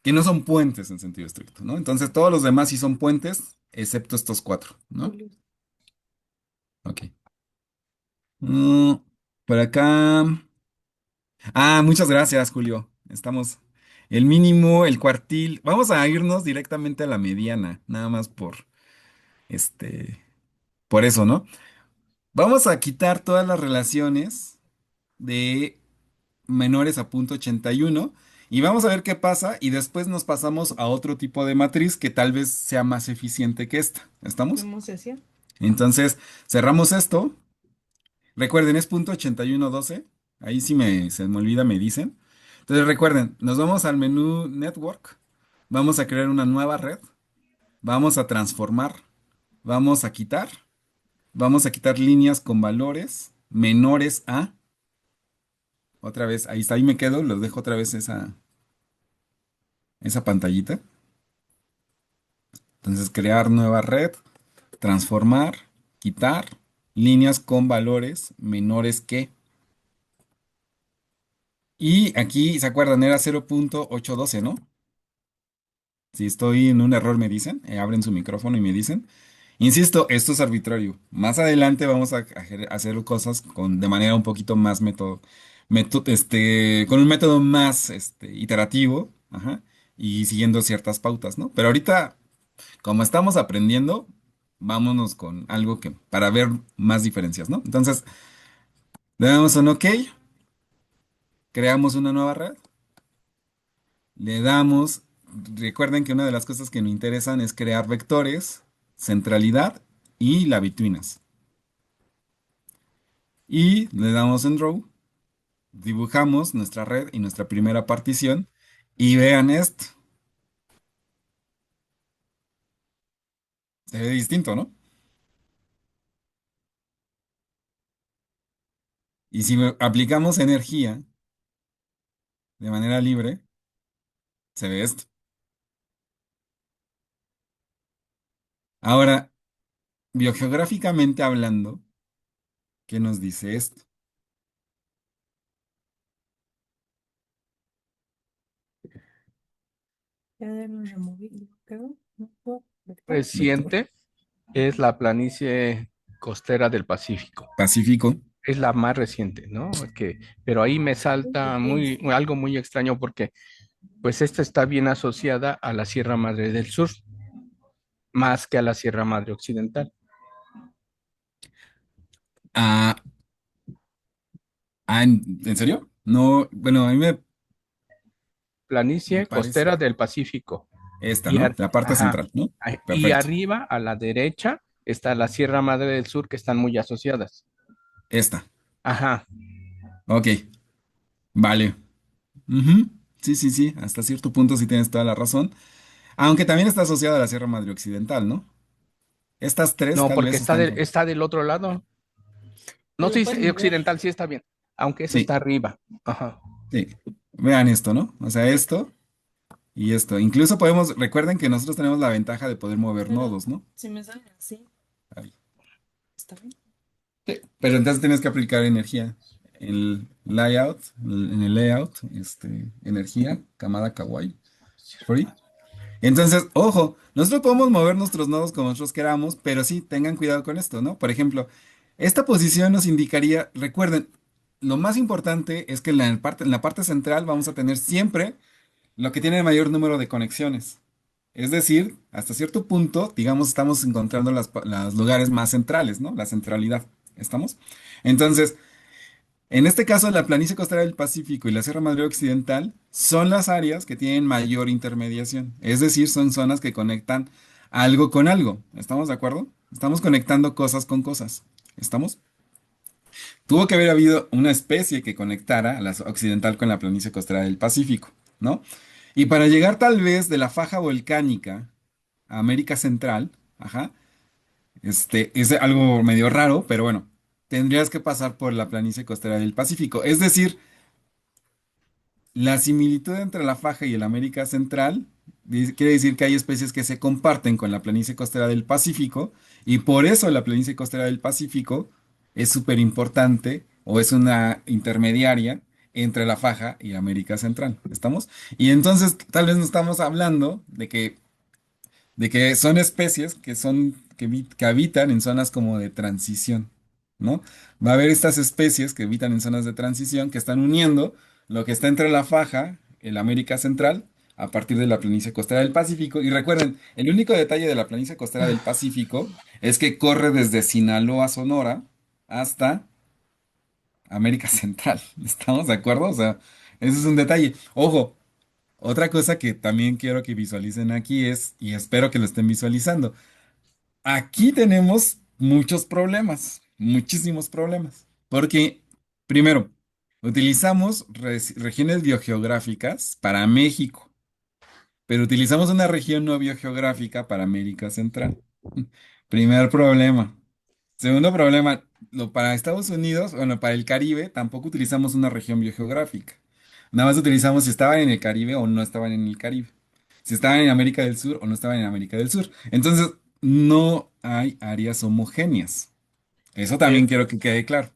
que no son puentes en sentido estricto, ¿no? Entonces todos los demás sí son puentes, excepto estos cuatro, ¿no? Julio. Ok. Mm, por acá. Ah, muchas gracias, Julio. Estamos el mínimo, el cuartil. Vamos a irnos directamente a la mediana, nada más este, por eso, ¿no? Vamos a quitar todas las relaciones de menores a punto 81 Y vamos a ver qué pasa y después nos pasamos a otro tipo de matriz que tal vez sea más eficiente que esta. ¿Estamos? ¿Cómo se hacía? Entonces, cerramos esto. Recuerden, es punto 8112. Ahí si se me olvida, me dicen. Entonces recuerden, nos vamos al menú Network. Vamos a crear una nueva red. Vamos a transformar. Vamos a quitar. Vamos a quitar líneas con valores menores a. Otra vez, ahí está, ahí me quedo. Los dejo otra vez esa pantallita. Entonces, crear nueva red. Transformar. Quitar. Líneas con valores menores que. Y aquí, ¿se acuerdan? Era 0.812, ¿no? Si estoy en un error, me dicen, abren su micrófono y me dicen. Insisto, esto es arbitrario. Más adelante vamos a hacer cosas de manera un poquito más con un método más iterativo, ajá, y siguiendo ciertas pautas, ¿no? Pero ahorita, como estamos aprendiendo, vámonos con algo que, para ver más diferencias, ¿no? Entonces, le damos un OK, creamos una nueva red. Le damos, recuerden que una de las cosas que nos interesan es crear vectores, centralidad y la betweenas. Y le damos en Draw, dibujamos nuestra red y nuestra primera partición. Y vean esto, se ve distinto, ¿no? Y si aplicamos energía de manera libre, se ve esto. Ahora, biogeográficamente hablando, ¿qué nos dice esto? Ya lo removí, creo. No puedo. ¿Vector? Vector. Reciente es la planicie costera del Pacífico. Pacífico. Es la más reciente, ¿no? Pero ahí me salta algo muy extraño porque pues esta está bien asociada a la Sierra Madre del Sur, más que a la Sierra Madre Occidental. Ah, ¿en serio? No, bueno, a mí me Planicie parece. costera del Pacífico. Esta, Y, ¿no? La parte ajá, central, ¿no? y Perfecto. arriba, a la derecha, está la Sierra Madre del Sur, que están muy asociadas. Esta. Ajá. Ok. Vale. Ujú. Sí, sí, sí. Hasta cierto punto sí tienes toda la razón. Aunque también está asociada a la Sierra Madre Occidental, ¿no? Estas tres No, tal porque vez están con. está del otro lado. No, Pero sí, pueden ver. occidental sí está bien, aunque esa Sí, está arriba. Ajá. sí. Vean esto, ¿no? O sea, esto y esto. Incluso recuerden que nosotros tenemos la ventaja de poder mover Pero nodos, ¿no? si me sale así, Ahí. está bien. Sí. Pero entonces tienes que aplicar energía. En el layout, energía, Kamada Kawaii, free. Entonces, ojo, nosotros podemos mover nuestros nodos como nosotros queramos, pero sí, tengan cuidado con esto, ¿no? Por ejemplo, esta posición nos indicaría, recuerden, lo más importante es que en la parte central vamos a tener siempre lo que tiene el mayor número de conexiones. Es decir, hasta cierto punto, digamos, estamos encontrando los lugares más centrales, ¿no? La centralidad. ¿Estamos? Entonces, en este caso, la planicie costera del Pacífico y la Sierra Madre Occidental son las áreas que tienen mayor intermediación. Es decir, son zonas que conectan algo con algo. ¿Estamos de acuerdo? Estamos conectando cosas con cosas. ¿Estamos? Tuvo que haber habido una especie que conectara a la occidental con la planicie costera del Pacífico, ¿no? Y para llegar tal vez de la faja volcánica a América Central, ajá, es algo medio raro, pero bueno, tendrías que pasar por la planicie costera del Pacífico. Es decir, la similitud entre la faja y el América Central quiere decir que hay especies que se comparten con la planicie costera del Pacífico y por eso la planicie costera del Pacífico es súper importante o es una intermediaria entre la faja y América Central. ¿Estamos? Y entonces tal vez no estamos hablando de que son especies que habitan en zonas como de transición, ¿no? Va a haber estas especies que habitan en zonas de transición que están uniendo lo que está entre la faja, el América Central, a partir de la planicie costera del Pacífico. Y recuerden, el único detalle de la planicie costera del Pacífico es que corre desde Sinaloa, Sonora, hasta América Central. ¿Estamos de acuerdo? O sea, ese es un detalle. Ojo, Otra cosa que también quiero que visualicen aquí es, y espero que lo estén visualizando, aquí tenemos muchos problemas, muchísimos problemas, porque primero, utilizamos regiones biogeográficas para México, pero utilizamos una región no biogeográfica para América Central. Primer problema. Segundo problema, para Estados Unidos, bueno, para el Caribe, tampoco utilizamos una región biogeográfica. Nada más utilizamos si estaban en el Caribe o no estaban en el Caribe. Si estaban en América del Sur o no estaban en América del Sur. Entonces, no hay áreas homogéneas. Eso también quiero que quede claro.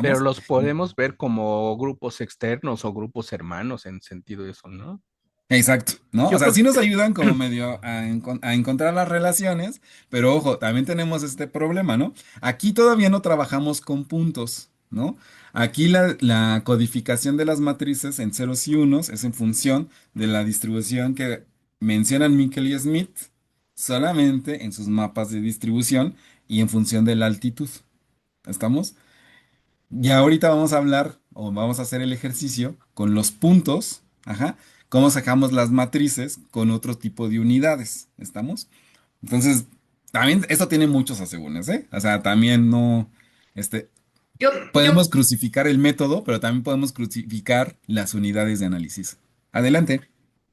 Pero ¿Estamos? los podemos ver como grupos externos o grupos hermanos en sentido de eso, ¿no? Exacto, ¿no? O Yo sea, creo sí nos que ayudan como medio a encontrar las relaciones, pero ojo, también tenemos este problema, ¿no? Aquí todavía no trabajamos con puntos, ¿no? Aquí la codificación de las matrices en ceros y unos es en función de la distribución que mencionan Mikkel y Smith solamente en sus mapas de distribución y en función de la altitud. ¿Estamos? Y ahorita vamos a hablar o vamos a hacer el ejercicio con los puntos, ajá, cómo sacamos las matrices con otro tipo de unidades, ¿estamos? Entonces, también esto tiene muchos asegúnes, ¿eh? O sea, también no, este, Yo, yo, podemos crucificar el método, pero también podemos crucificar las unidades de análisis. Adelante.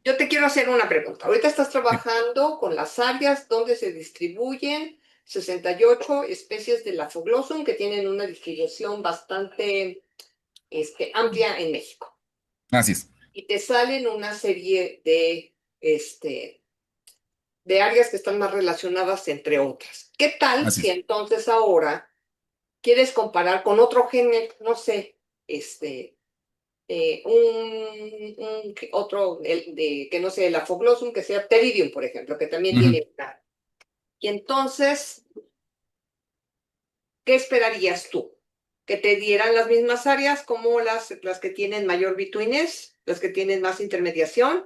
yo te quiero hacer una pregunta. Ahorita estás Sí. trabajando con las áreas donde se distribuyen 68 especies de Lafoglossum que tienen una distribución bastante amplia en México. Así es. Y te salen una serie de áreas que están más relacionadas entre otras. ¿Qué tal Así si es. entonces ahora quieres comparar con otro género, no sé, otro que no sea el Afoglossum, que sea Pteridium, por ejemplo, que también Ujú. tiene una. Y entonces, ¿qué esperarías tú? ¿Que te dieran las mismas áreas como las que tienen mayor betweenness, las que tienen más intermediación?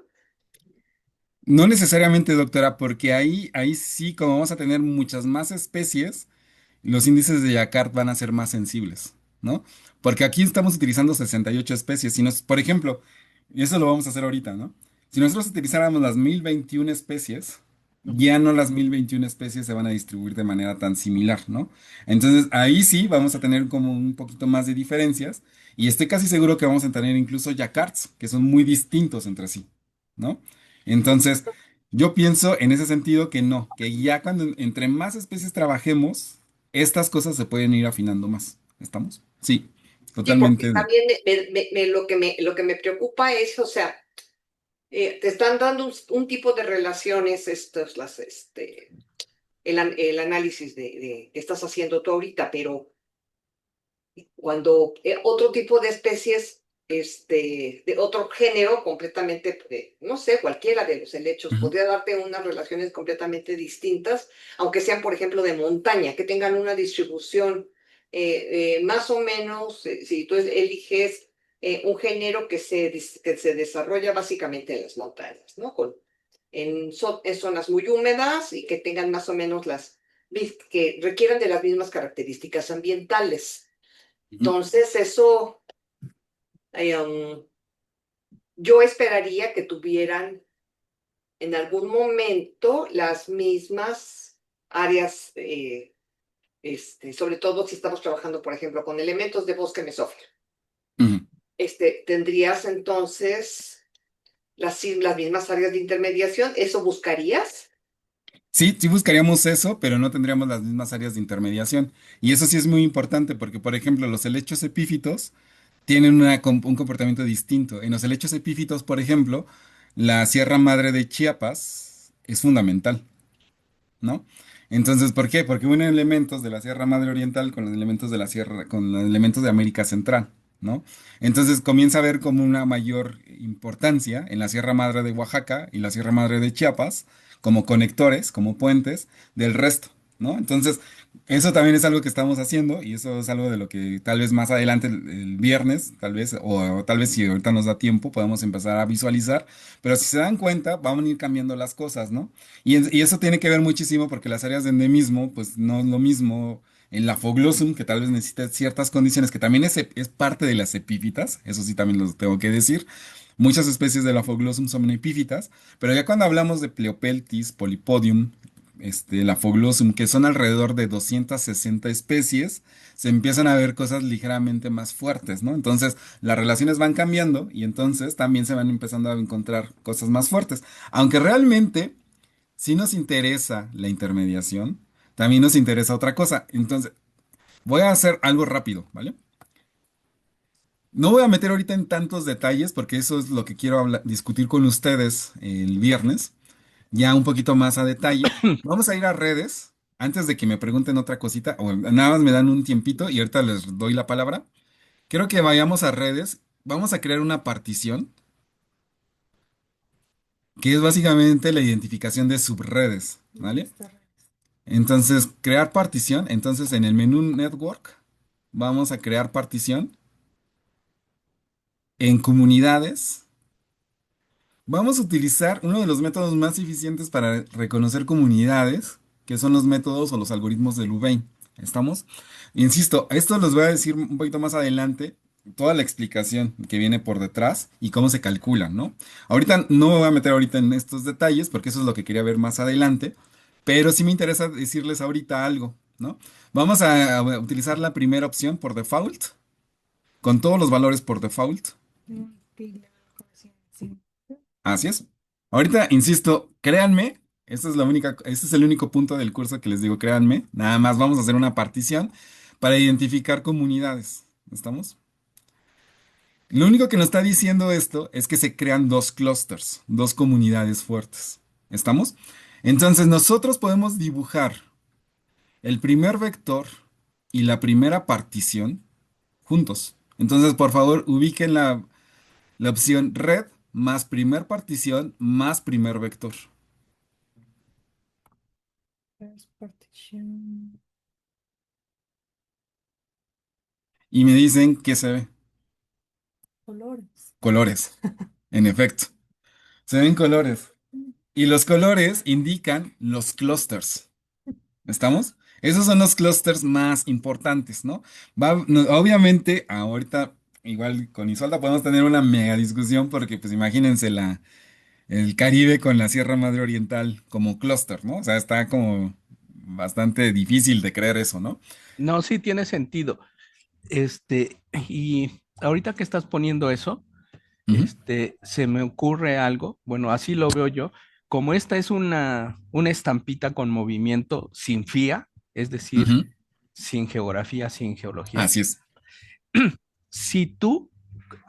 No necesariamente, doctora, porque ahí sí, como vamos a tener muchas más especies, los índices de Jacquard van a ser más sensibles, ¿no? Porque aquí estamos utilizando 68 especies. Si nos, por ejemplo, y eso lo vamos a hacer ahorita, ¿no? Si nosotros utilizáramos las 1021 especies, ya no las 1021 especies se van a distribuir de manera tan similar, ¿no? Entonces ahí sí vamos a tener como un poquito más de diferencias y estoy casi seguro que vamos a tener incluso Jacquards que son muy distintos entre sí, ¿no? Entonces, yo pienso en ese sentido que no, que ya cuando entre más especies trabajemos, estas cosas se pueden ir afinando más. ¿Estamos? Sí, Sí, porque totalmente. también lo que me preocupa es, o sea, te están dando un tipo de relaciones, el análisis que estás haciendo tú ahorita, pero cuando otro tipo de especies, de otro género completamente, no sé, cualquiera de los helechos, Ujú, podría darte unas relaciones completamente distintas, aunque sean, por ejemplo, de montaña, que tengan una distribución más o menos, si tú eliges un género que se desarrolla básicamente en las montañas, ¿no? En zonas muy húmedas y que tengan más o menos que requieran de las mismas características ambientales. ujú. Entonces, eso, yo esperaría que tuvieran en algún momento las mismas áreas, sobre todo si estamos trabajando, por ejemplo, con elementos de bosque mesófilo. Ujú. Tendrías entonces las mismas áreas de intermediación. ¿Eso buscarías? Sí, sí buscaríamos eso, pero no tendríamos las mismas áreas de intermediación. Y eso sí es muy importante porque, por ejemplo, los helechos epífitos tienen un comportamiento distinto. En los helechos epífitos, por ejemplo, la Sierra Madre de Chiapas es fundamental. ¿No? Entonces, ¿por qué? Porque unen elementos de la Sierra Madre Oriental con los elementos de la Sierra, con los elementos de América Central, ¿no? Entonces comienza a haber como una mayor importancia en la Sierra Madre de Oaxaca y la Sierra Madre de Chiapas como conectores, como puentes del resto, ¿no? Entonces, eso también es algo que estamos haciendo y eso es algo de lo que tal vez más adelante el viernes, tal vez, o tal vez si ahorita nos da tiempo, podemos empezar a visualizar, pero si se dan cuenta, van a ir cambiando las cosas, ¿no? Y eso tiene que ver muchísimo porque las áreas de endemismo, pues no es lo mismo en la Foglosum, que tal vez necesita ciertas condiciones, que también es parte de las epífitas, eso sí también lo tengo que decir, Muchas especies del Aphoglosum son epífitas, pero ya cuando hablamos de Pleopeltis, Polypodium, el Aphoglosum, que son alrededor de 260 especies, se empiezan a ver cosas ligeramente más fuertes, ¿no? Entonces, las relaciones van cambiando y entonces también se van empezando a encontrar cosas más fuertes. Aunque realmente, si nos interesa la intermediación, también nos interesa otra cosa. Entonces, voy a hacer algo rápido, ¿vale? No voy a meter ahorita en tantos detalles porque eso es lo que quiero discutir con ustedes el viernes, ya un poquito más a detalle. Vamos a ir a redes antes de que me pregunten otra cosita, o nada más me dan un tiempito y ahorita les doy la palabra. Quiero que vayamos a redes. Vamos a crear una partición que es básicamente la identificación de subredes, ¿vale? Entonces, crear partición. Entonces, en el menú Network, vamos a crear partición en comunidades. Vamos a utilizar uno de los métodos más eficientes para reconocer comunidades, que son los métodos o los algoritmos de Louvain. ¿Estamos? Insisto, esto los voy a decir un poquito más adelante, toda la explicación que viene por detrás y cómo se calcula, ¿no? Ahorita no me voy a meter ahorita en estos detalles porque eso es lo que quería ver más adelante, pero sí me interesa decirles ahorita algo, ¿no? Vamos a utilizar la primera opción por default, con todos los valores por default. Así es. Ahorita, insisto, créanme, este es el único punto del curso que les digo, créanme, nada más vamos a hacer una partición para identificar comunidades. ¿Estamos? Lo único que nos está diciendo esto es que se crean dos clusters, dos comunidades fuertes. ¿Estamos? Entonces nosotros podemos dibujar el primer vector y la primera partición juntos. Entonces, por favor, ubiquen la opción red más primer partición más primer vector. Y me dicen que se ve. Colores. Colores, en efecto. Se ven colores. Y los colores indican los clusters. ¿Estamos? Esos son los clusters más importantes, ¿no? Obviamente, ahorita, igual con Isolda podemos tener una mega discusión porque, pues, imagínense el Caribe con la Sierra Madre Oriental como clúster, ¿no? O sea, está como bastante difícil de creer eso, ¿no? No, sí tiene sentido. Y ahorita que estás poniendo eso, Ujú, se me ocurre algo, bueno, así lo veo yo, como esta es una estampita con movimiento sin FIA, es decir, ujú. sin geografía, sin geología. Así es. Si tú,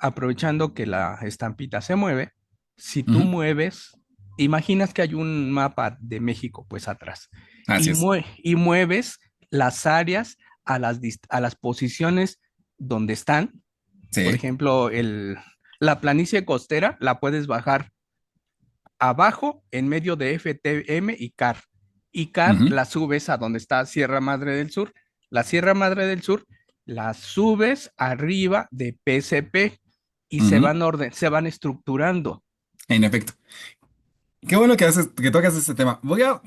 aprovechando que la estampita se mueve, si tú Ujú, mueves, imaginas que hay un mapa de México, pues atrás, así es. y mueves las áreas a las posiciones donde están. Por Sí. ejemplo, la planicie costera la puedes bajar abajo en medio de FTM y CAR. Y CAR Ujú, la subes a donde está Sierra Madre del Sur. La Sierra Madre del Sur la subes arriba de PCP y ujú. se van estructurando. En efecto. Qué bueno que tocas este tema. Voy a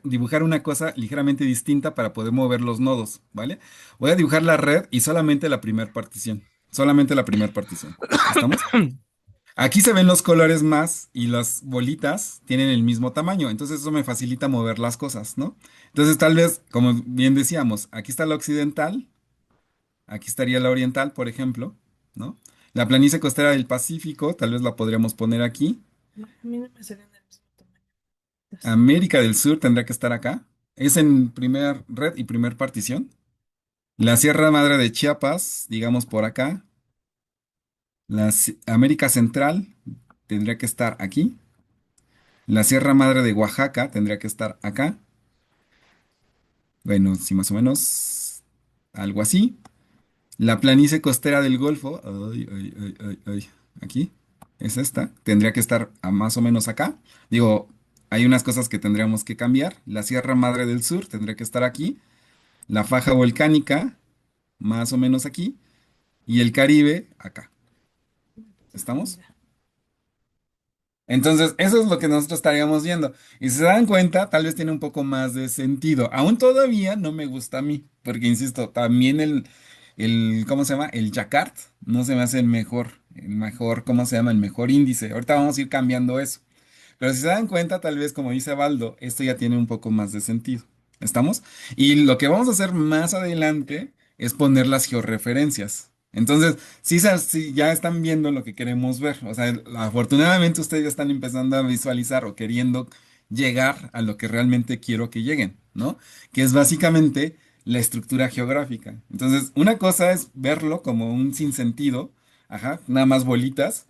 dibujar una cosa ligeramente distinta para poder mover los nodos, ¿vale? Voy a dibujar la red y solamente la primera partición. Solamente la primera partición. ¿Estamos? Aquí se ven los colores más y las bolitas tienen el mismo tamaño. Entonces eso me facilita mover las cosas, ¿no? Entonces tal vez, como bien decíamos, aquí está la occidental, aquí estaría la oriental, por ejemplo, ¿no? La planicie costera del Pacífico, tal vez la podríamos poner aquí. A mí no me salen del mismo tamaño. América del Sur tendría que estar acá. Es en primer red y primer partición. La Sierra Madre de Chiapas, digamos por acá. América Central tendría que estar aquí. La Sierra Madre de Oaxaca tendría que estar acá. Bueno, sí, más o menos algo así. La planicie costera del Golfo, ay, ay, ay, ay, ay, aquí, es esta. Tendría que estar más o menos acá. Digo, hay unas cosas que tendríamos que cambiar. La Sierra Madre del Sur tendría que estar aquí. La faja volcánica, más o menos aquí, y el Caribe, acá. ¿Estamos? Entonces, eso es lo que nosotros estaríamos viendo. Y si se dan cuenta, tal vez tiene un poco más de sentido. Aún todavía no me gusta a mí, porque insisto, también ¿cómo se llama? El Jacquard no se me hace ¿cómo se llama? El mejor índice. Ahorita vamos a ir cambiando eso. Pero si se dan cuenta, tal vez, como dice Baldo, esto ya tiene un poco más de sentido. ¿Estamos? Y lo que vamos a hacer más adelante es poner las georreferencias. Entonces, sí ya están viendo lo que queremos ver. O sea, afortunadamente ustedes ya están empezando a visualizar o queriendo llegar a lo que realmente quiero que lleguen, ¿no? Que es básicamente la estructura geográfica. Entonces, una cosa es verlo como un sinsentido, ajá, nada más bolitas.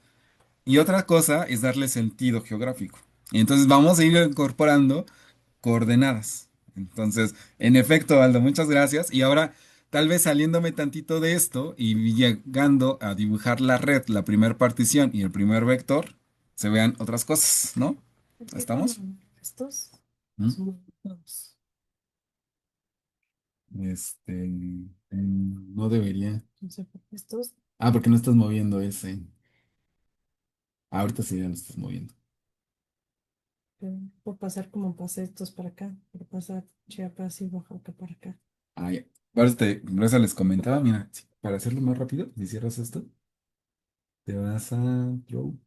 Y otra cosa es darle sentido geográfico. Y entonces vamos a ir incorporando coordenadas. Entonces, en efecto, Aldo, muchas gracias. Y ahora, tal vez saliéndome tantito de esto y llegando a dibujar la red, la primera partición y el primer vector, se vean otras cosas, ¿no? ¿Por qué ¿Estamos? con estos ¿Mm? son dos? No debería. No sé por qué estos. Ah, porque no estás moviendo ese. Ahorita sí ya lo estás moviendo. Por pasar como pasé estos para acá, por pasar Chiapas y Oaxaca para acá. Ah, ya. Por eso les comentaba, mira, para hacerlo más rápido, si cierras esto, te vas a Draw,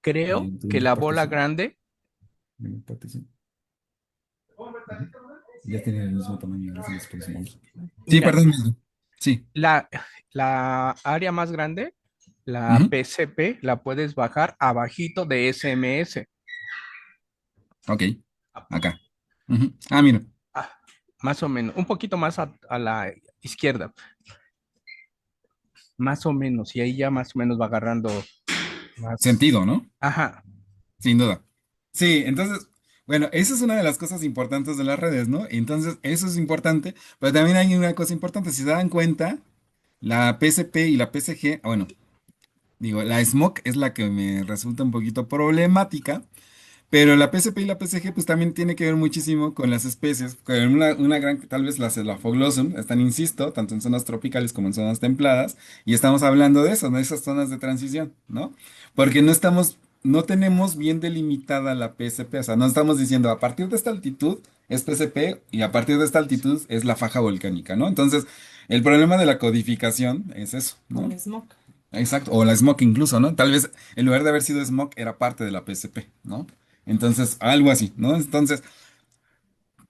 Creo que primer la bola partición, grande, primer partición. Ujú. Ya tienen el mismo tamaño, gracias los puedes mover. Sí, mira, perdón. Mismo. Sí. la, la área más grande, la Ujú. PCP, la puedes bajar abajito de SMS. Ok, acá. Ujú. Ah, mira, Ah, más o menos, un poquito más a la izquierda, más o menos, y ahí ya más o menos va agarrando más. sentido, ¿no? Ajá, Sin duda. Sí, entonces, bueno, esa es una de las cosas importantes de las redes, ¿no? Entonces, eso es importante, pero también hay una cosa importante, si se dan cuenta, la PSP y la PSG, bueno, digo, la SMOC es la que me resulta un poquito problemática, pero la PSP y la PSG pues también tiene que ver muchísimo con las especies, con una gran, tal vez las Elaphoglosum, están, insisto, tanto en zonas tropicales como en zonas templadas, y estamos hablando de eso, de esas zonas de transición, ¿no? Porque no tenemos bien delimitada la PSP, o sea, no estamos diciendo a partir de esta altitud es PSP y a partir de esta altitud es la faja volcánica, ¿no? Entonces, el problema de la codificación es eso, O ¿no? el smog. Exacto, o la Smoke incluso, ¿no? Tal vez en lugar de haber sido Smoke era parte de la PSP, ¿no? Entonces, algo así, ¿no? Entonces,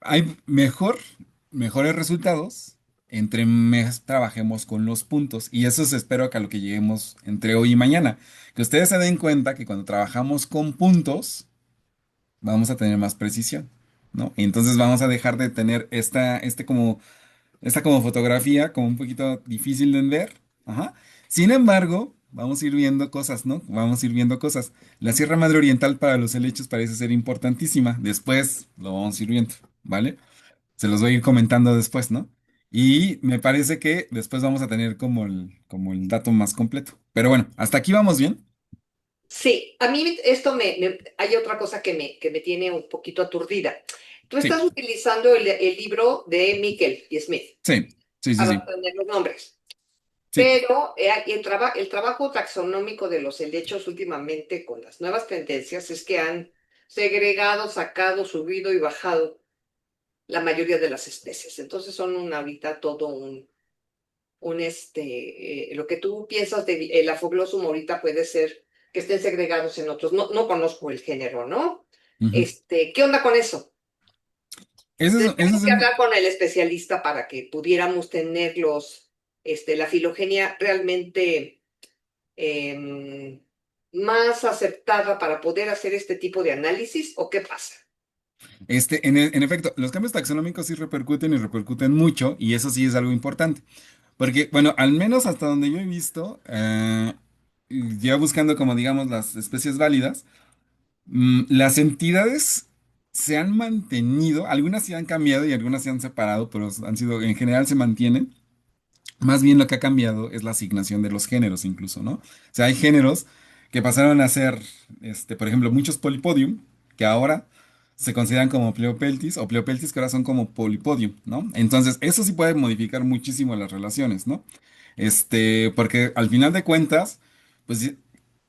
hay mejores resultados entre más trabajemos con los puntos. Y eso es, espero que a lo que lleguemos entre hoy y mañana. Que ustedes se den cuenta que cuando trabajamos con puntos, vamos a tener más precisión, ¿no? Y entonces vamos a dejar de tener esta como fotografía, como un poquito difícil de ver. Ajá. Sin embargo, vamos a ir viendo cosas, ¿no? Vamos a ir viendo cosas. La Sierra Madre Oriental para los helechos parece ser importantísima. Después lo vamos a ir viendo, ¿vale? Se los voy a ir comentando después, ¿no? Y me parece que después vamos a tener como el dato más completo. Pero bueno, hasta aquí vamos bien. Sí, a mí esto hay otra cosa que me tiene un poquito aturdida. Tú Sí, estás utilizando el libro de Mikkel y Smith sí, sí, sí, para sí, tener los nombres, sí. pero el trabajo taxonómico de los helechos últimamente con las nuevas tendencias es que han segregado, sacado, subido y bajado la mayoría de las especies. Entonces son ahorita todo lo que tú piensas de el Afoblossum ahorita puede ser que estén segregados en otros. No, no conozco el género, ¿no? Ujú. ¿Qué onda con eso? Ese Tendríamos es que un- hablar con el especialista para que pudiéramos tener la filogenia realmente em, más aceptada para poder hacer este tipo de análisis, ¿o qué pasa? en efecto, los cambios taxonómicos sí repercuten y repercuten mucho, y eso sí es algo importante. Porque, bueno, al menos hasta donde yo he visto, ya buscando como digamos las especies válidas, las entidades se han mantenido, algunas sí han cambiado y algunas se han separado, pero han sido, en general se mantienen. Más bien lo que ha cambiado es la asignación de los géneros incluso, ¿no? O sea, hay géneros que pasaron a ser, por ejemplo, muchos Polypodium, que ahora se consideran como Pleopeltis, o Pleopeltis que ahora son como Polypodium, ¿no? Entonces, eso sí puede modificar muchísimo las relaciones, ¿no? Porque al final de cuentas, pues sí,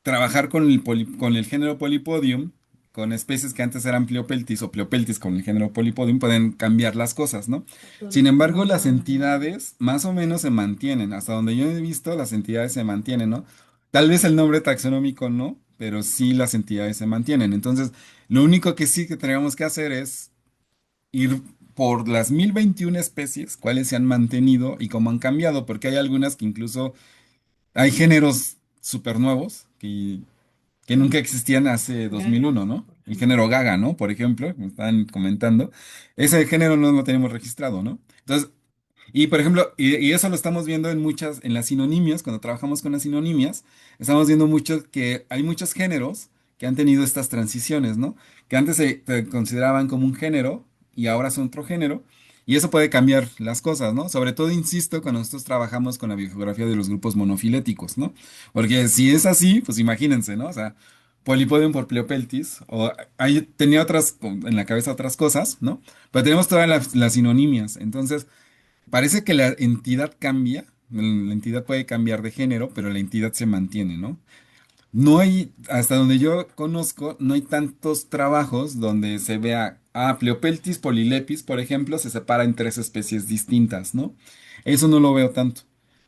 trabajar con el género Polypodium con especies que antes eran Pliopeltis o Pliopeltis con el género Polypodium, pueden cambiar las cosas, ¿no? Sin embargo, las entidades más o menos se mantienen. Hasta donde yo he visto, las entidades se mantienen, ¿no? Tal vez el nombre taxonómico no, pero sí las entidades se mantienen. Entonces, lo único que sí que tenemos que hacer es ir por las 1021 especies, cuáles se han mantenido y cómo han cambiado, porque hay algunas que incluso hay géneros súper nuevos que nunca existían hace 2001, ¿no? El género Gaga, ¿no? Por ejemplo, me estaban comentando. Ese género no lo tenemos registrado, ¿no? Entonces, y por ejemplo, y eso lo estamos viendo en las sinonimias, cuando trabajamos con las sinonimias, estamos viendo mucho que hay muchos géneros que han tenido estas transiciones, ¿no? Que antes se consideraban como un género y ahora son otro género, y eso puede cambiar las cosas, ¿no? Sobre todo, insisto, cuando nosotros trabajamos con la biogeografía de los grupos monofiléticos, ¿no? Porque si es así, pues imagínense, ¿no? O sea, Polypodium por Pleopeltis, o ahí tenía en la cabeza otras cosas, ¿no? Pero tenemos todas las sinonimias, entonces parece que la entidad cambia, la entidad puede cambiar de género, pero la entidad se mantiene, ¿no? No hay, hasta donde yo conozco, no hay tantos trabajos donde se vea, Pleopeltis polylepis, por ejemplo, se separa en tres especies distintas, ¿no? Eso no lo veo tanto.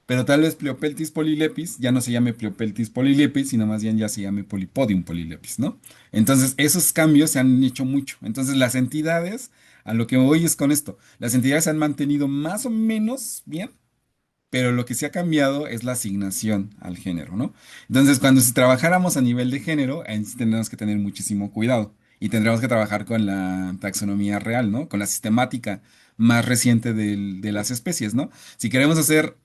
Pero tal vez Pleopeltis polylepis ya no se llame Pleopeltis polylepis, sino más bien ya se llame Polypodium polylepis, ¿no? Entonces, esos cambios se han hecho mucho. Entonces, las entidades, a lo que voy es con esto, las entidades se han mantenido más o menos bien, pero lo que sí ha cambiado es la asignación al género, ¿no? Entonces, cuando si trabajáramos a nivel de género, ahí sí tendremos que tener muchísimo cuidado y tendremos que trabajar con la taxonomía real, ¿no? Con la sistemática más reciente de las especies, ¿no? Si queremos hacer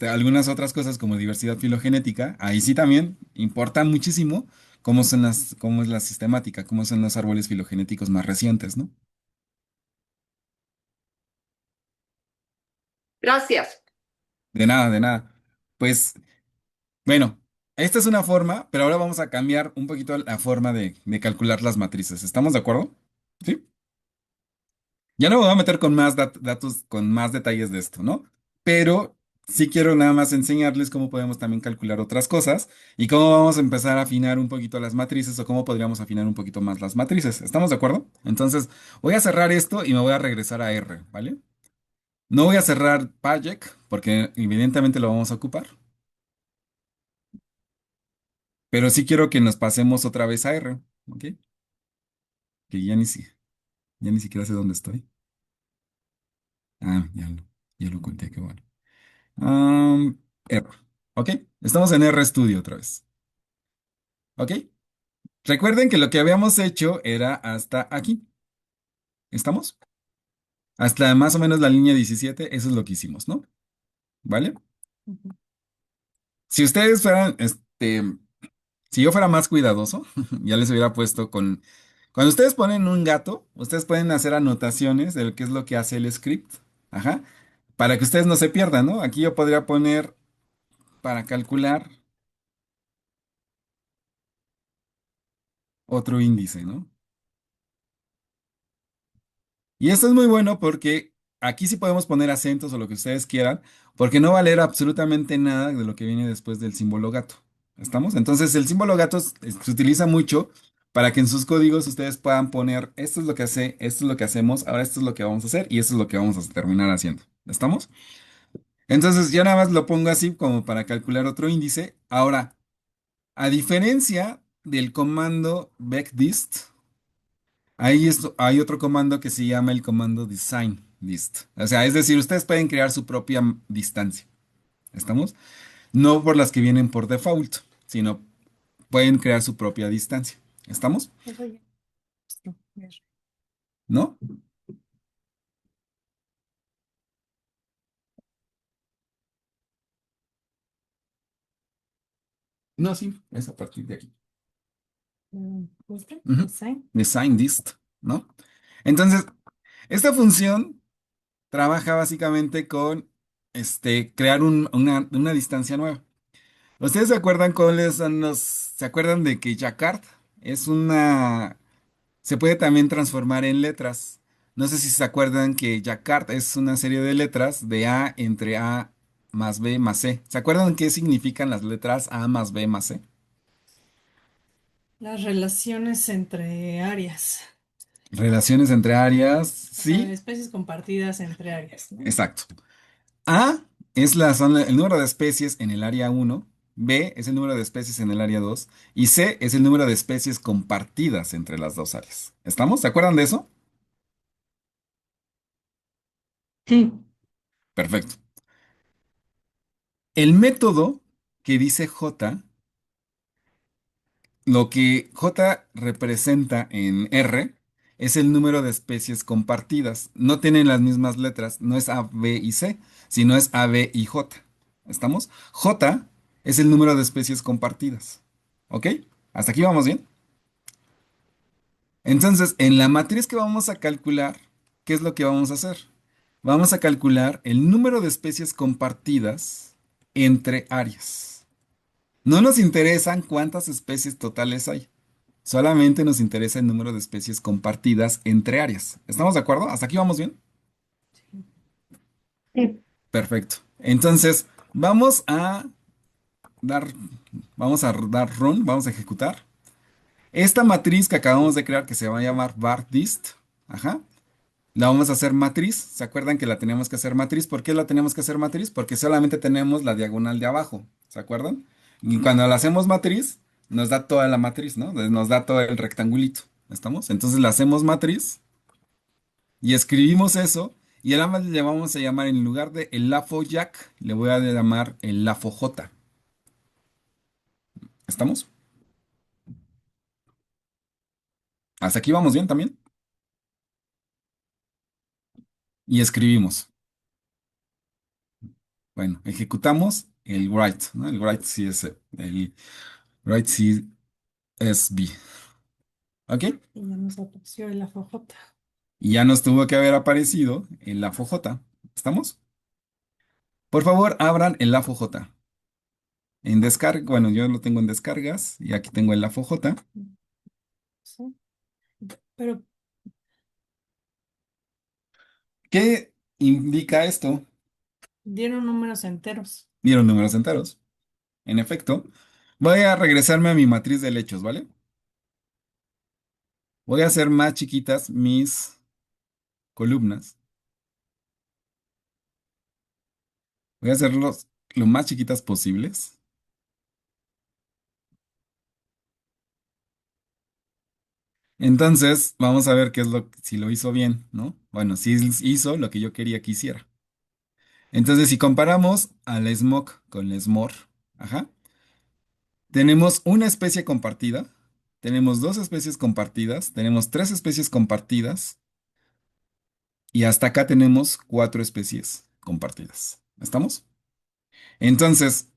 algunas otras cosas como diversidad filogenética, ahí sí también importa muchísimo cómo es la sistemática, cómo son los árboles filogenéticos más recientes, ¿no? Gracias. De nada, de nada. Pues bueno, esta es una forma, pero ahora vamos a cambiar un poquito la forma de calcular las matrices. ¿Estamos de acuerdo? Sí. Ya no me voy a meter con más datos, con más detalles de esto, ¿no? Pero sí quiero nada más enseñarles cómo podemos también calcular otras cosas y cómo vamos a empezar a afinar un poquito las matrices o cómo podríamos afinar un poquito más las matrices. ¿Estamos de acuerdo? Entonces, voy a cerrar esto y me voy a regresar a R, ¿vale? No voy a cerrar Pajek porque evidentemente lo vamos a ocupar. Pero sí quiero que nos pasemos otra vez a R, ¿ok? Que ya ni siquiera sé dónde estoy. Ah, ya lo conté, qué bueno. R, ¿ok? Estamos en R Studio otra vez, ¿ok? Recuerden que lo que habíamos hecho era hasta aquí. ¿Estamos? Hasta más o menos la línea 17, eso es lo que hicimos, ¿no? ¿Vale? Ujú. Si ustedes fueran, si yo fuera más cuidadoso, ya les hubiera puesto con... Cuando ustedes ponen un gato, ustedes pueden hacer anotaciones de lo que es lo que hace el script. Ajá. Para que ustedes no se pierdan, ¿no? Aquí yo podría poner para calcular otro índice, ¿no? Y esto es muy bueno porque aquí sí podemos poner acentos o lo que ustedes quieran, porque no va a leer absolutamente nada de lo que viene después del símbolo gato. ¿Estamos? Entonces el símbolo gato se utiliza mucho para que en sus códigos ustedes puedan poner esto es lo que hace, esto es lo que hacemos, ahora esto es lo que vamos a hacer y esto es lo que vamos a terminar haciendo. ¿Estamos? Entonces yo nada más lo pongo así como para calcular otro índice. Ahora, a diferencia del comando vecdist, hay otro comando que se llama el comando design dist. O sea, es decir, ustedes pueden crear su propia distancia. ¿Estamos? No por las que vienen por default, sino pueden crear su propia distancia. ¿Estamos? Eso ya. Esto, ver. ¿No? No, sí, es a partir de aquí. ¿Este? Ujú. Design. Design dist, ¿no? Entonces, esta función trabaja básicamente con crear una distancia nueva. ¿Ustedes se acuerdan cuáles son se acuerdan de que Jacquard es se puede también transformar en letras? No sé si se acuerdan que Jacquard es una serie de letras de A entre A más B más C. ¿Se acuerdan qué significan las letras A más B más C? Las relaciones entre áreas, Relaciones entre áreas, o sea, sí, especies compartidas entre áreas, ¿no? exacto. A es el número de especies en el área uno, B es el número de especies en el área 2 y C es el número de especies compartidas entre las dos áreas. ¿Estamos? ¿Se acuerdan de eso? Sí, Perfecto. El método que dice J, lo que J representa en R es el número de especies compartidas. No tienen las mismas letras, no es A, B y C, sino es A, B y J. ¿Estamos? J es el número de especies compartidas. ¿Ok? ¿Hasta aquí vamos bien? Entonces, en la matriz que vamos a calcular, ¿qué es lo que vamos a hacer? Vamos a calcular el número de especies compartidas entre áreas. No nos interesan cuántas especies totales hay. Solamente nos interesa el número de especies compartidas entre áreas. ¿Estamos de acuerdo? ¿Hasta aquí vamos bien? sí, Perfecto. Entonces, dar, vamos a dar run, vamos a ejecutar. Esta matriz que acabamos de crear, que se va a llamar var_dist, ajá, la vamos a hacer matriz. ¿Se acuerdan que la teníamos que hacer matriz? ¿Por qué la teníamos que hacer matriz? Porque solamente tenemos la diagonal de abajo. ¿Se acuerdan? Y cuando la hacemos matriz, nos da toda la matriz, ¿no? Nos da todo el rectangulito. ¿Estamos? Entonces la hacemos matriz y escribimos eso. Y ahora más le vamos a llamar, en lugar de el LAFO Jack, le voy a llamar el LAFO J. ¿Estamos? Hasta aquí vamos bien también. Y escribimos. Bueno, ejecutamos el write, ¿no? El write CSV. ¿Ok? Y ya nos apareció el AFOJ. Y ya nos tuvo que haber aparecido el AFOJ. ¿Estamos? Por favor, abran el AFOJ. En descarga, bueno, yo lo tengo en descargas y aquí tengo el AFOJ. Sí. Pero ¿Qué indica esto? dieron números enteros. Dieron números enteros. En efecto, voy a regresarme a mi matriz de lechos, ¿vale? Voy a hacer más chiquitas mis columnas. Voy a hacerlos lo más chiquitas posibles. Entonces, vamos a ver qué es si lo hizo bien, ¿no? Bueno, si hizo lo que yo quería que hiciera. Entonces, si comparamos al smog con el smor, ajá, tenemos una especie compartida, tenemos dos especies compartidas, tenemos tres especies compartidas y hasta acá tenemos cuatro especies compartidas. ¿Estamos? Entonces,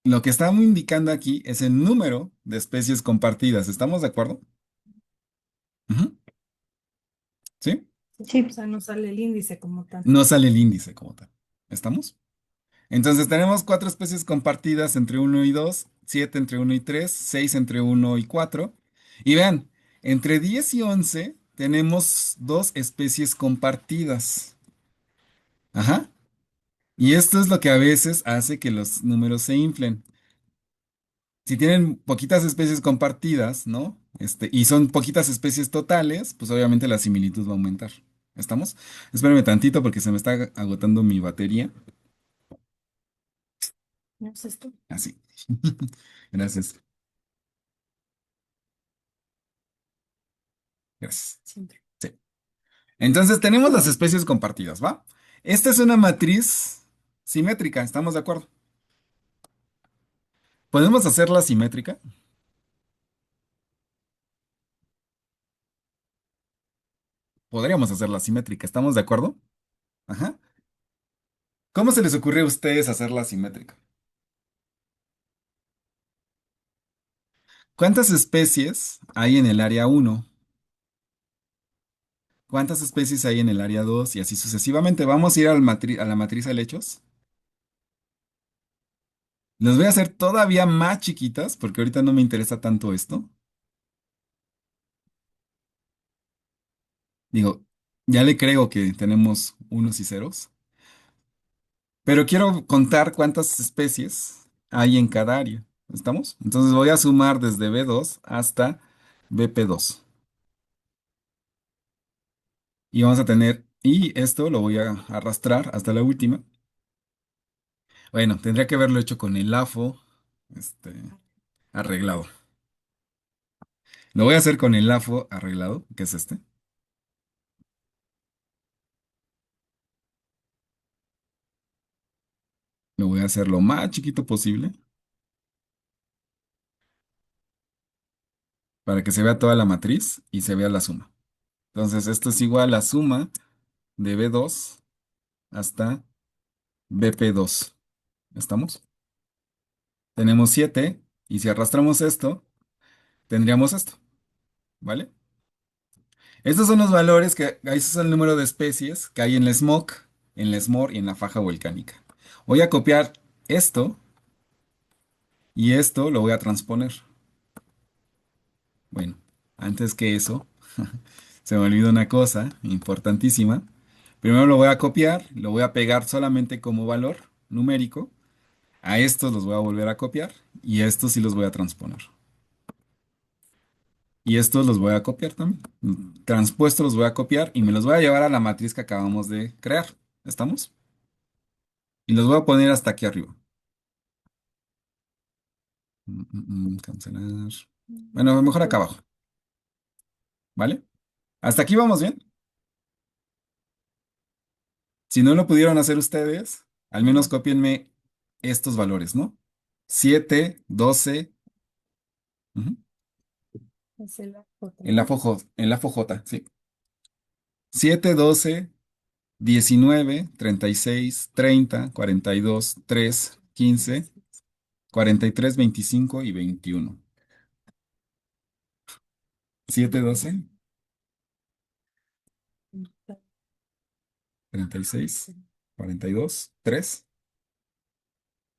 lo que estamos indicando aquí es el número de especies compartidas. ¿Estamos de acuerdo? Ujú. ¿Sí? O sí, sea, no sale el índice como tal. No sale el índice como tal. ¿Estamos? Entonces tenemos cuatro especies compartidas entre uno y 2, 7 entre uno y 3, 6 entre uno y 4. Y vean, entre 10 y 11 tenemos dos especies compartidas. Ajá. Y esto es lo que a veces hace que los números se inflen. Si tienen poquitas especies compartidas, ¿no? Y son poquitas especies totales, pues obviamente la similitud va a aumentar. ¿Estamos? Espérenme tantito porque se me está agotando mi batería. ¿No es esto? Así. Gracias. Gracias. Siempre. Sí. Entonces tenemos las especies compartidas, ¿va? Esta es una matriz simétrica, ¿estamos de acuerdo? ¿Podemos hacerla simétrica? Podríamos hacerla simétrica, ¿estamos de acuerdo? Ajá. ¿Cómo se les ocurre a ustedes hacerla simétrica? ¿Cuántas especies hay en el área uno? ¿Cuántas especies hay en el área 2? Y así sucesivamente. Vamos a ir a la matriz de hechos. Los voy a hacer todavía más chiquitas porque ahorita no me interesa tanto esto. Digo, ya le creo que tenemos unos y ceros, pero quiero contar cuántas especies. hay en cada área. ¿Estamos? Entonces voy a sumar desde B2 hasta BP2. Y vamos a tener, y esto lo voy a arrastrar hasta la última. Bueno, tendría que haberlo hecho con el AFO, este, arreglado. Lo voy a hacer con el AFO arreglado, que es este. Lo voy a hacer lo más chiquito posible para que se vea toda la matriz y se vea la suma. Entonces, esto es igual a suma de B2 hasta BP2. ¿Estamos? Tenemos 7 y si arrastramos esto, tendríamos esto, ¿vale? Estos son los valores ese es el número de especies que hay en la SMOC, en la SMOR y en la faja volcánica. Voy a copiar esto y esto lo voy a transponer. Bueno, antes que eso, se me olvidó una cosa importantísima. Primero lo voy a copiar, lo voy a pegar solamente como valor numérico. A estos los voy a volver a copiar y a estos sí los voy a transponer. Y estos los voy a copiar también. Transpuestos los voy a copiar y me los voy a llevar a la matriz que acabamos de crear. ¿Estamos? Y los voy a poner hasta aquí arriba. Cancelar. Bueno, mejor acá abajo. ¿Vale? ¿Hasta aquí vamos bien? Si no lo pudieron hacer ustedes, al menos cópienme estos valores, ¿no? 7, 12, ujú, Es el en la FOJ, sí. 7, 12, 19, 36, 30, 42, 3, 15, 43, 25 y 21. 7, 12, 36, 42, 3,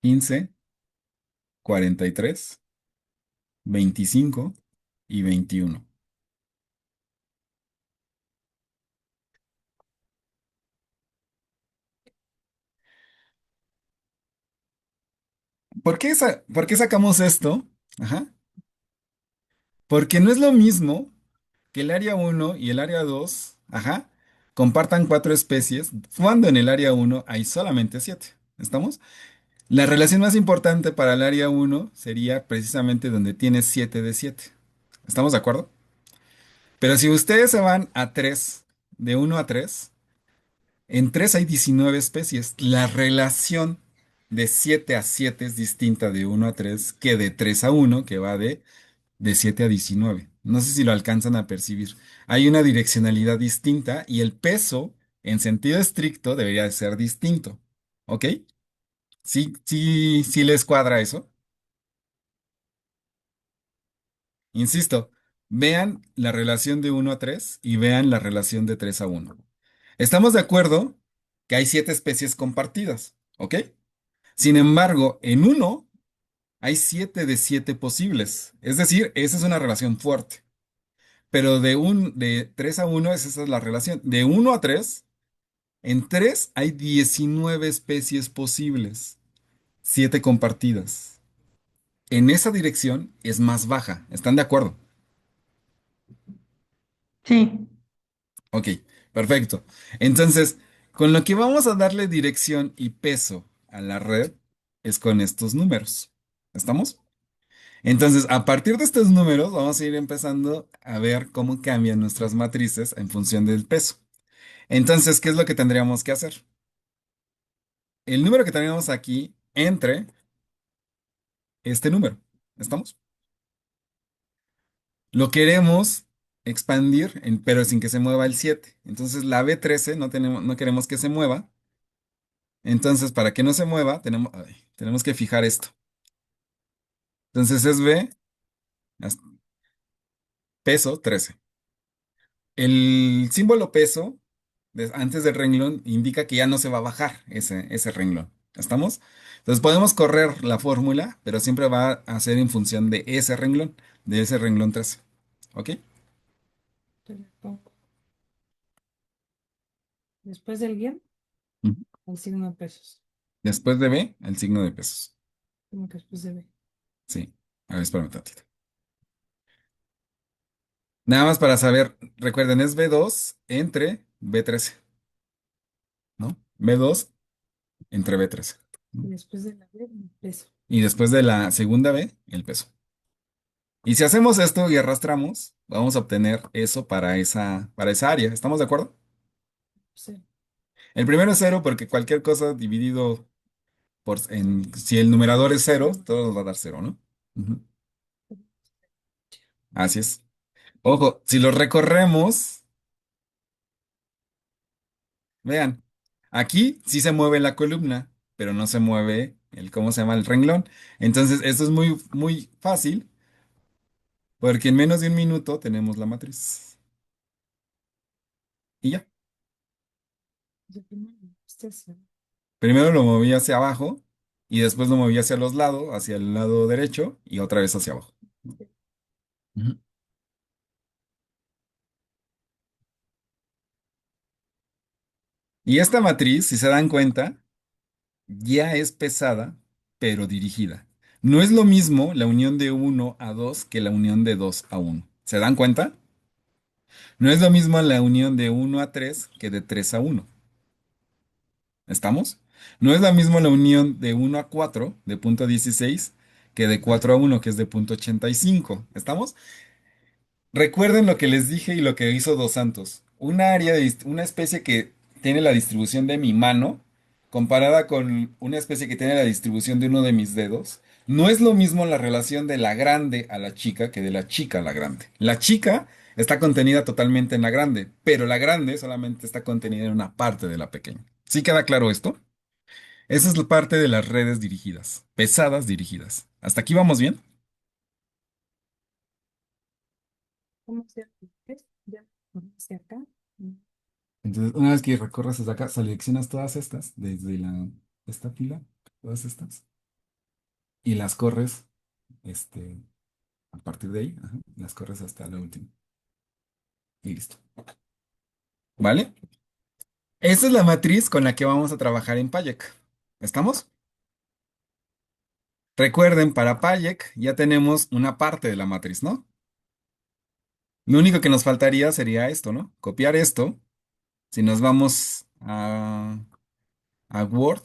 15, 43, 25 y 21. ¿Por qué sacamos esto? Ajá. Porque no es lo mismo que el área uno y el área 2, ajá, compartan 4 especies, cuando en el área uno hay solamente 7. ¿Estamos? La relación más importante para el área uno sería precisamente donde tiene 7 de 7. ¿Estamos de acuerdo? Pero si ustedes se van a 3, de uno a 3, en 3 hay 19 especies. La relación de 7 a 7 es distinta de uno a 3 que de 3 a uno, que va de 7 a 19. No sé si lo alcanzan a percibir. Hay una direccionalidad distinta y el peso, en sentido estricto, debería de ser distinto. ¿Ok? Sí, sí, sí les cuadra eso. Insisto, vean la relación de uno a 3 y vean la relación de 3 a uno. Estamos de acuerdo que hay 7 especies compartidas. ¿Ok? Sin embargo, en uno hay 7 de 7 posibles. Es decir, esa es una relación fuerte. Pero de 3 a uno esa es la relación. De uno a 3 en 3 hay 19 especies posibles, 7 compartidas. En esa dirección es más baja. ¿Están de acuerdo? Sí. Ok, perfecto. Entonces, con lo que vamos a darle dirección y peso a la red es con estos números. ¿Estamos? Entonces, a partir de estos números, vamos a ir empezando a ver cómo cambian nuestras matrices en función del peso. Entonces, ¿qué es lo que tendríamos que hacer? El número que tenemos aquí entre este número. ¿Estamos? Lo queremos expandir, pero sin que se mueva el 7. Entonces, la B13 no queremos que se mueva. Entonces, para que no se mueva, tenemos que fijar esto. Entonces, es B, as- peso 13. El símbolo peso, antes del renglón, indica que ya no se va a bajar ese renglón. ¿Estamos? Entonces podemos correr la fórmula, pero siempre va a ser en función de ese renglón 13. ¿Ok? Después del guión, Ujú. el signo de pesos. Después de B, el signo de pesos. Como que después de B. Sí. A ver, espérame tantito. Nada más para saber, recuerden, es B2 entre B13, ¿no? B2 entre B13. Y después de la B, el peso. Y después de la segunda B, el peso. Y si hacemos esto y arrastramos, vamos a obtener eso para esa área. ¿Estamos de acuerdo? Sí. El primero es cero porque cualquier cosa dividido si el numerador es cero, todo nos va a dar cero, ¿no? Ujú. Así es. Ojo, si lo recorremos, vean, aquí sí se mueve la columna, pero no se mueve ¿cómo se llama? El renglón. Entonces, esto es muy, muy fácil porque en menos de un minuto tenemos la matriz. Y ya. Yo primero, este es Primero lo moví hacia abajo y después lo moví hacia los lados, hacia el lado derecho y otra vez hacia abajo. Ujú. Y esta matriz, si se dan cuenta, ya es pesada, pero dirigida. No es lo mismo la unión de 1 a 2 que la unión de 2 a 1. ¿Se dan cuenta? No es lo mismo la unión de 1 a 3 que de 3 a 1. ¿Estamos? No es lo mismo la unión de 1 a 4 de punto 16 que de 4 a 1 que es de punto 85. ¿Estamos? Recuerden lo que les dije y lo que hizo Dos Santos. Una especie que tiene la distribución de mi mano, comparada con una especie que tiene la distribución de uno de mis dedos, no es lo mismo la relación de la grande a la chica que de la chica a la grande. La chica está contenida totalmente en la grande, pero la grande solamente está contenida en una parte de la pequeña. ¿Sí queda claro esto? Esa es la parte de las redes dirigidas, pesadas dirigidas. ¿Hasta aquí vamos bien? ¿cómo se hace? Ya, hacia acá. Entonces, una vez que recorres hasta acá, seleccionas todas estas, desde esta fila, todas estas, y las corres, este, a partir de ahí, ajá, las corres hasta la última. Y listo. ¿Vale? Esta es la matriz con la que vamos a trabajar en Payek. ¿Estamos? Recuerden, para Payek ya tenemos una parte de la matriz, ¿no? Lo único que nos faltaría sería esto, ¿no? Copiar esto. Si nos vamos a Word,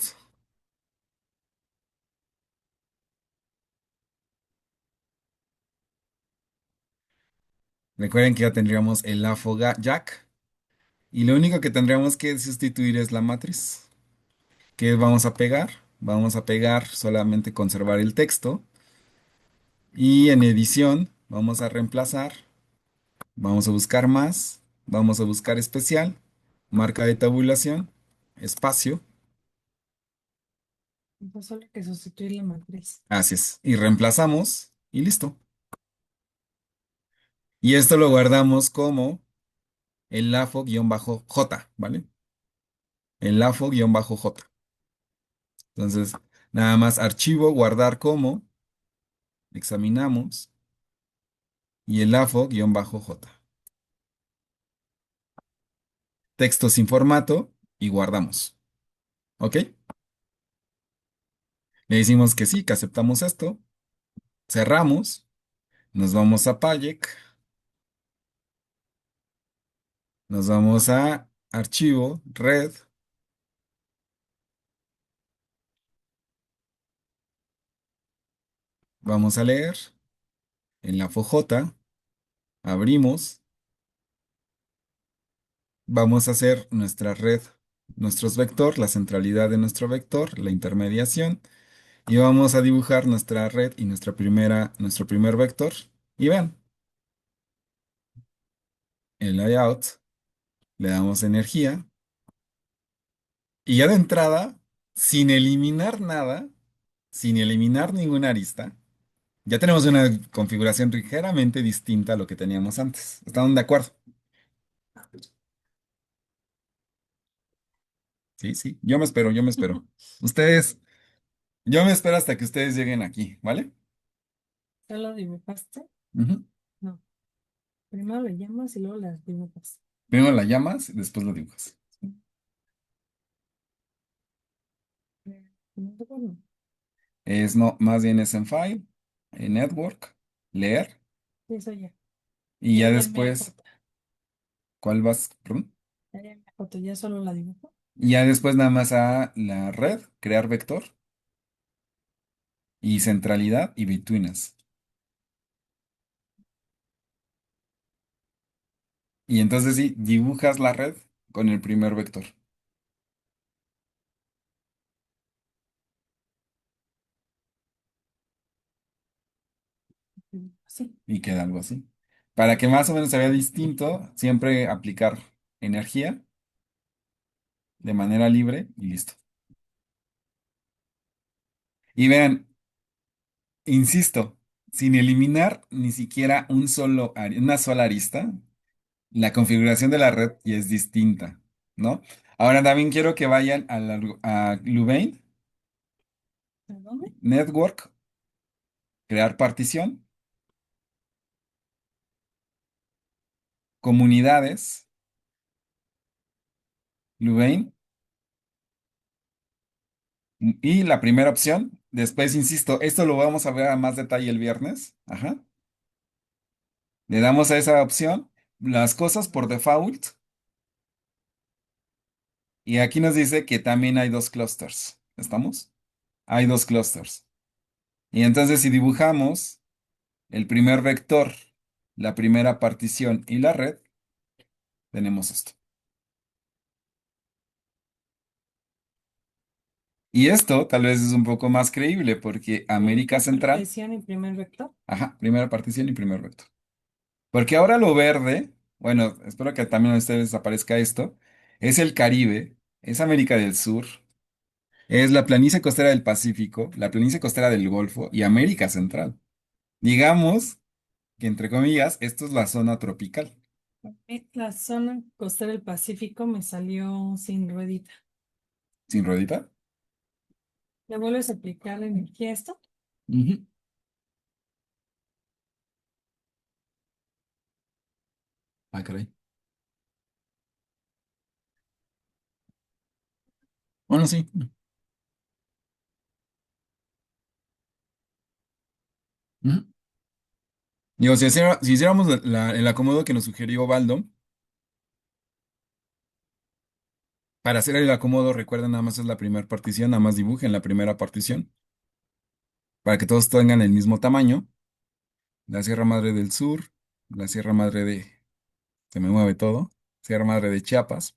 recuerden que ya tendríamos el AFO Jack. Y lo único que tendríamos que sustituir es la matriz. ¿Qué vamos a pegar? Vamos a pegar solamente conservar el texto. Y en edición vamos a reemplazar. Vamos a buscar más. Vamos a buscar especial. Marca de tabulación. Espacio. Entonces solo hay que sustituir la matriz. Así es. Y reemplazamos. Y listo. Y esto lo guardamos como el LAFO-J, ¿vale? El LAFO-J. Entonces, nada más archivo, guardar como. Examinamos. Y el AFO-J. Texto sin formato y guardamos. ¿Ok? Le decimos que sí, que aceptamos esto. Cerramos. Nos vamos a Payek. Nos vamos a archivo, red. Vamos a leer. En la FOJ. Abrimos. Vamos a hacer nuestra red, nuestros vector, la centralidad de nuestro vector, la intermediación. Y vamos a dibujar nuestra red y nuestro primer vector. Y vean, el layout, le damos energía. Y ya de entrada, sin eliminar nada, sin eliminar ninguna arista, ya tenemos una configuración ligeramente distinta a lo que teníamos antes. ¿Están de acuerdo? Sí, sí, yo me espero, yo me espero. Ustedes, yo me espero hasta que ustedes lleguen aquí, ¿vale? ¿Ya lo dibujaste? Ujú. No. Primero le llamas y luego las dibujas. Primero la llamas y después lo dibujas. No, no. Es no, más bien es en file, en network, leer, Sí, eso ya. y Ya ya llamé a después, foto. ¿cuál vas? Perdón. Ya llamé a foto, ya solo la dibujo. Y ya después nada más a la red, crear vector, y centralidad y betweenas. Y entonces sí, dibujas la red con el primer vector. Sí. Y queda algo así. Para que más o menos se vea distinto, siempre aplicar energía de manera libre y listo. Y vean, insisto, sin eliminar ni siquiera una sola arista, la configuración de la red ya es distinta, ¿no? Ahora también quiero que vayan a Louvain, ¿A dónde? Network, crear partición, comunidades, Louvain, y la primera opción. Después, insisto, esto lo vamos a ver a más detalle el viernes. Ajá. Le damos a esa opción las cosas por default. Y aquí nos dice que también hay dos clusters. ¿Estamos? Hay dos clusters. Y entonces si dibujamos el primer vector, la primera partición y la red, tenemos esto. Y esto tal vez es un poco más creíble porque América Central, Partición y primer vector. ajá, primera partición y primer vector. Porque ahora lo verde, bueno, espero que también a ustedes aparezca esto, es el Caribe, es América del Sur, es la planicie costera del Pacífico, la planicie costera del Golfo y América Central. Digamos que, entre comillas, esto es la zona tropical. La zona costera del Pacífico me salió sin ruedita. ¿Sin ruedita? ¿Le vuelves a aplicar la energía a esto? Ujú. Ah, caray. Bueno, sí. Ujú. Digo, si hiciéramos el acomodo que nos sugirió Baldo, para hacer el acomodo, recuerden, nada más es la primera partición, nada más dibujen la primera partición, para que todos tengan el mismo tamaño. La Sierra Madre del Sur, la Sierra Madre se me mueve todo, Sierra Madre de Chiapas,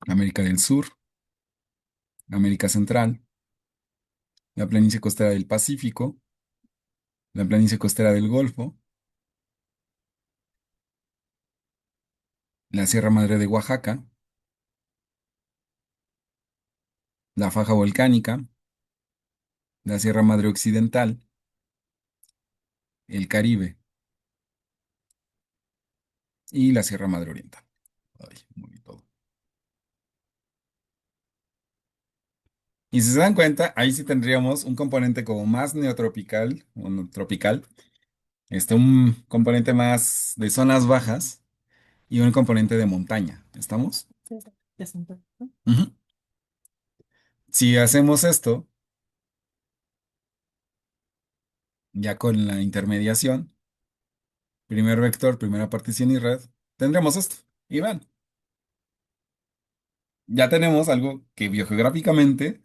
América del Sur, América Central, la planicie costera del Pacífico, la planicie costera del Golfo, la Sierra Madre de Oaxaca, la faja volcánica, la Sierra Madre Occidental, el Caribe y la Sierra Madre Oriental. Ay, muy todo. Y si se dan cuenta, ahí sí tendríamos un componente como más neotropical, o no tropical, un componente más de zonas bajas y un componente de montaña. ¿Estamos? Sí, sí, ya se entendió, ¿no? Ujú. Si hacemos esto, ya con la intermediación, primer vector, primera partición y red, tendremos esto. Y van, ya tenemos algo que biogeográficamente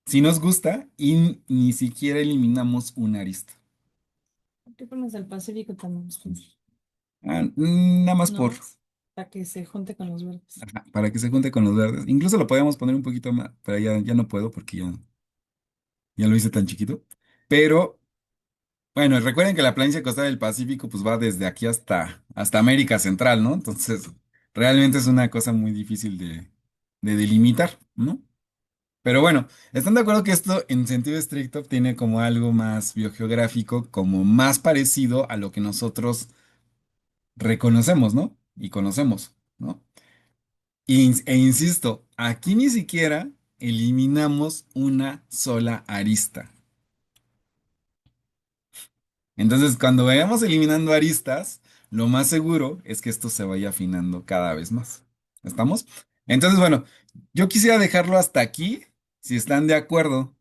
sí nos gusta y ni siquiera eliminamos una arista. ¿Por qué pones el Pacífico también? Nada más No por, más, para que se junte con los verdes. ajá, para que se junte con los verdes. Incluso lo podemos poner un poquito más, pero ya no puedo porque ya lo hice tan chiquito. Pero bueno, recuerden que la planicie costera del Pacífico pues va desde aquí hasta América Central, ¿no? Entonces, realmente es una cosa muy difícil de delimitar, ¿no? Pero bueno, ¿están de acuerdo que esto en sentido estricto tiene como algo más biogeográfico, como más parecido a lo que nosotros reconocemos, ¿no? Y conocemos, ¿no? E insisto, aquí ni siquiera eliminamos una sola arista. Entonces, cuando vayamos eliminando aristas, lo más seguro es que esto se vaya afinando cada vez más. ¿Estamos? Entonces, bueno, yo quisiera dejarlo hasta aquí. Si están de acuerdo